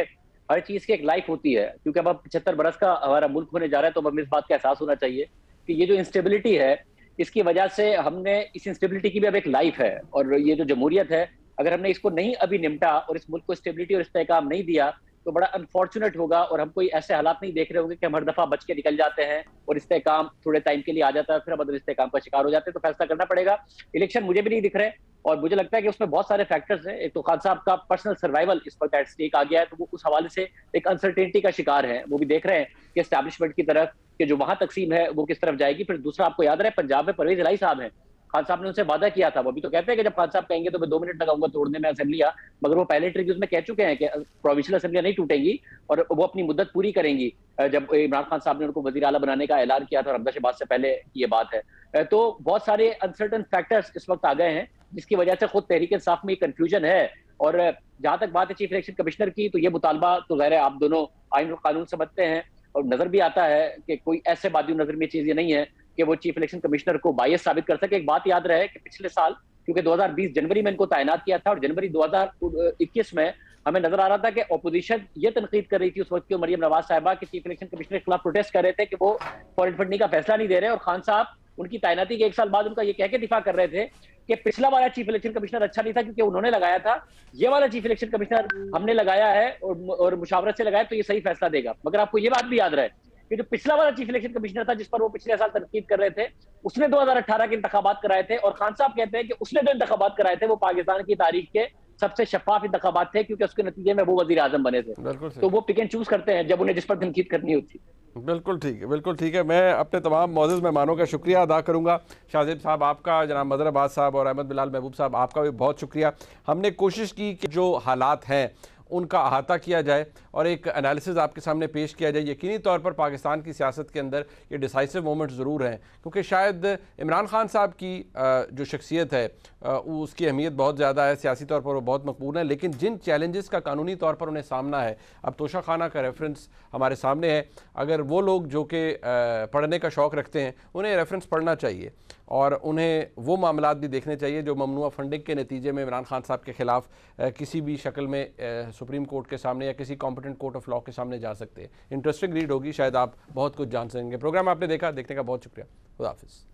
हर चीज़ की एक लाइफ होती है। क्योंकि अब 75 बरस का हमारा मुल्क होने जा रहा है, तो हमें इस बात का एहसास होना चाहिए कि ये जो इंस्टेबिलिटी है, इसकी वजह से हमने, इस इंस्टेबिलिटी की भी अब एक लाइफ है। और ये जो जमहूरियत है, अगर हमने इसको नहीं अभी निपटा और इस मुल्क को स्टेबिलिटी और इस्तेहकाम नहीं दिया, तो बड़ा अनफॉर्चुनेट होगा। और हम कोई ऐसे हालात नहीं देख रहे होंगे कि हम हर दफा बच के निकल जाते हैं और इस्तेहकाम थोड़े टाइम के लिए आ जाता है, फिर हम अदम इस्तेहकाम का शिकार हो जाते हैं। तो फैसला करना पड़ेगा। इलेक्शन मुझे भी नहीं दिख रहे, और मुझे लगता है कि उसमें बहुत सारे फैक्टर्स हैं। एक तो खान साहब का पर्सनल सर्वाइवल इस वक्त एट स्टेक आ गया है, तो वो उस हवाले से एक अनसर्टेनिटी का शिकार है। वो भी देख रहे हैं कि एस्टैब्लिशमेंट की तरफ, कि जो वहां तकसीम है वो किस तरफ जाएगी। फिर दूसरा, आपको याद रहे पंजाब में परवेज इलाही साहब हैं, खान साहब ने उनसे वादा किया था। वो भी तो कहते हैं कि जब खान साहब कहेंगे तो मैं 2 मिनट लगाऊंगा तोड़ने में असेंबलियां, मगर वो पहले इंटरव्यूज में कह चुके हैं कि प्रोविंशियल असेंबलियां नहीं टूटेंगी और वो अपनी मुद्दत पूरी करेंगी। जब इमरान खान साहब ने उनको वजीर आला बनाने का ऐलान किया था, और हमदा शहबाज से पहले ये बात है। तो बहुत सारे अनसर्टन फैक्टर्स इस वक्त आ गए हैं, जिसकी वजह से खुद तहरीक इंसाफ में कंफ्यूजन है। और जहां तक बात है चीफ इलेक्शन कमिश्नर की, तो ये मुतालबा तो ज़ाहिर है आप दोनों आइन और कानून समझते हैं, और नजर भी आता है कि कोई ऐसे बादी नजर में चीज ये नहीं है कि वो चीफ इलेक्शन कमिश्नर को बायस साबित कर सके। एक बात याद रहे कि पिछले साल, क्योंकि 2020 जनवरी में इनको तैनात किया था, और जनवरी 2021 में हमें नजर आ रहा था कि ऑपोजिशन ये तनकीद कर रही थी उस वक्त की मरियम नवाज साहिबा के चीफ इलेक्शन कमिश्नर के खिलाफ प्रोटेस्ट कर रहे थे कि वो फॉरेन फंडिंग का फैसला नहीं दे रहे, और खान साहब उनकी तैनाती के 1 साल बाद उनका ये कह के दिफा कर रहे थे कि पिछला वाला चीफ इलेक्शन कमिश्नर अच्छा नहीं था क्योंकि उन्होंने लगाया था, ये वाला चीफ इलेक्शन कमिश्नर हमने लगाया है और मुशावरत से लगाया, तो ये सही फैसला देगा। मगर आपको ये बात भी याद रहे कि जो पिछला वाला चीफ इलेक्शन कमिश्नर था, जिस पर वो पिछले साल तनकीद कर रहे थे, उसने 2018 के इंतखाबात कराए थे, और खान साहब कहते हैं कि उसने जो इंतखाबात कराए थे वो पाकिस्तान की तारीख के सबसे शफाफ इंतखाबात थे, क्योंकि उसके नतीजे में वो वजीर आजम बने थे। तो वो पिक एंड चूज करते हैं जब उन्हें जिस पर तनकीद करनी होती है। बिल्कुल ठीक है, बिल्कुल ठीक है। मैं अपने तमाम मौजूद मेहमानों का शुक्रिया अदा करूंगा। शाहजेब साहब आपका, जनाब मदर अब्बास साहब और अहमद बिलाल महबूब साहब आपका भी बहुत शुक्रिया। हमने कोशिश की कि जो हालात हैं उनका अहाता किया जाए और एक एनालिसिस आपके सामने पेश किया जाए। यकीनी तौर पर पाकिस्तान की सियासत के अंदर ये डिसाइसिव मोमेंट ज़रूर हैं, क्योंकि शायद इमरान खान साहब की जो शख्सियत है उसकी अहमियत बहुत ज़्यादा है, सियासी तौर पर वो बहुत मकबूल है, लेकिन जिन चैलेंजेस का कानूनी तौर पर उन्हें सामना है, अब तोशा खाना का रेफरेंस हमारे सामने है। अगर वो लोग जो कि पढ़ने का शौक़ रखते हैं उन्हें रेफरेंस पढ़ना चाहिए और उन्हें वो मामलात भी देखने चाहिए जो ममनुआ फंडिंग के नतीजे में इमरान खान साहब के ख़िलाफ़ किसी भी शक्ल में सुप्रीम कोर्ट के सामने या किसी कॉम्पिटेंट कोर्ट ऑफ लॉ के सामने जा सकते हैं। इंटरेस्टिंग रीड होगी, शायद आप बहुत कुछ जान सकेंगे। प्रोग्राम आपने देखा, देखने का बहुत शुक्रिया। खुदा हाफिज़।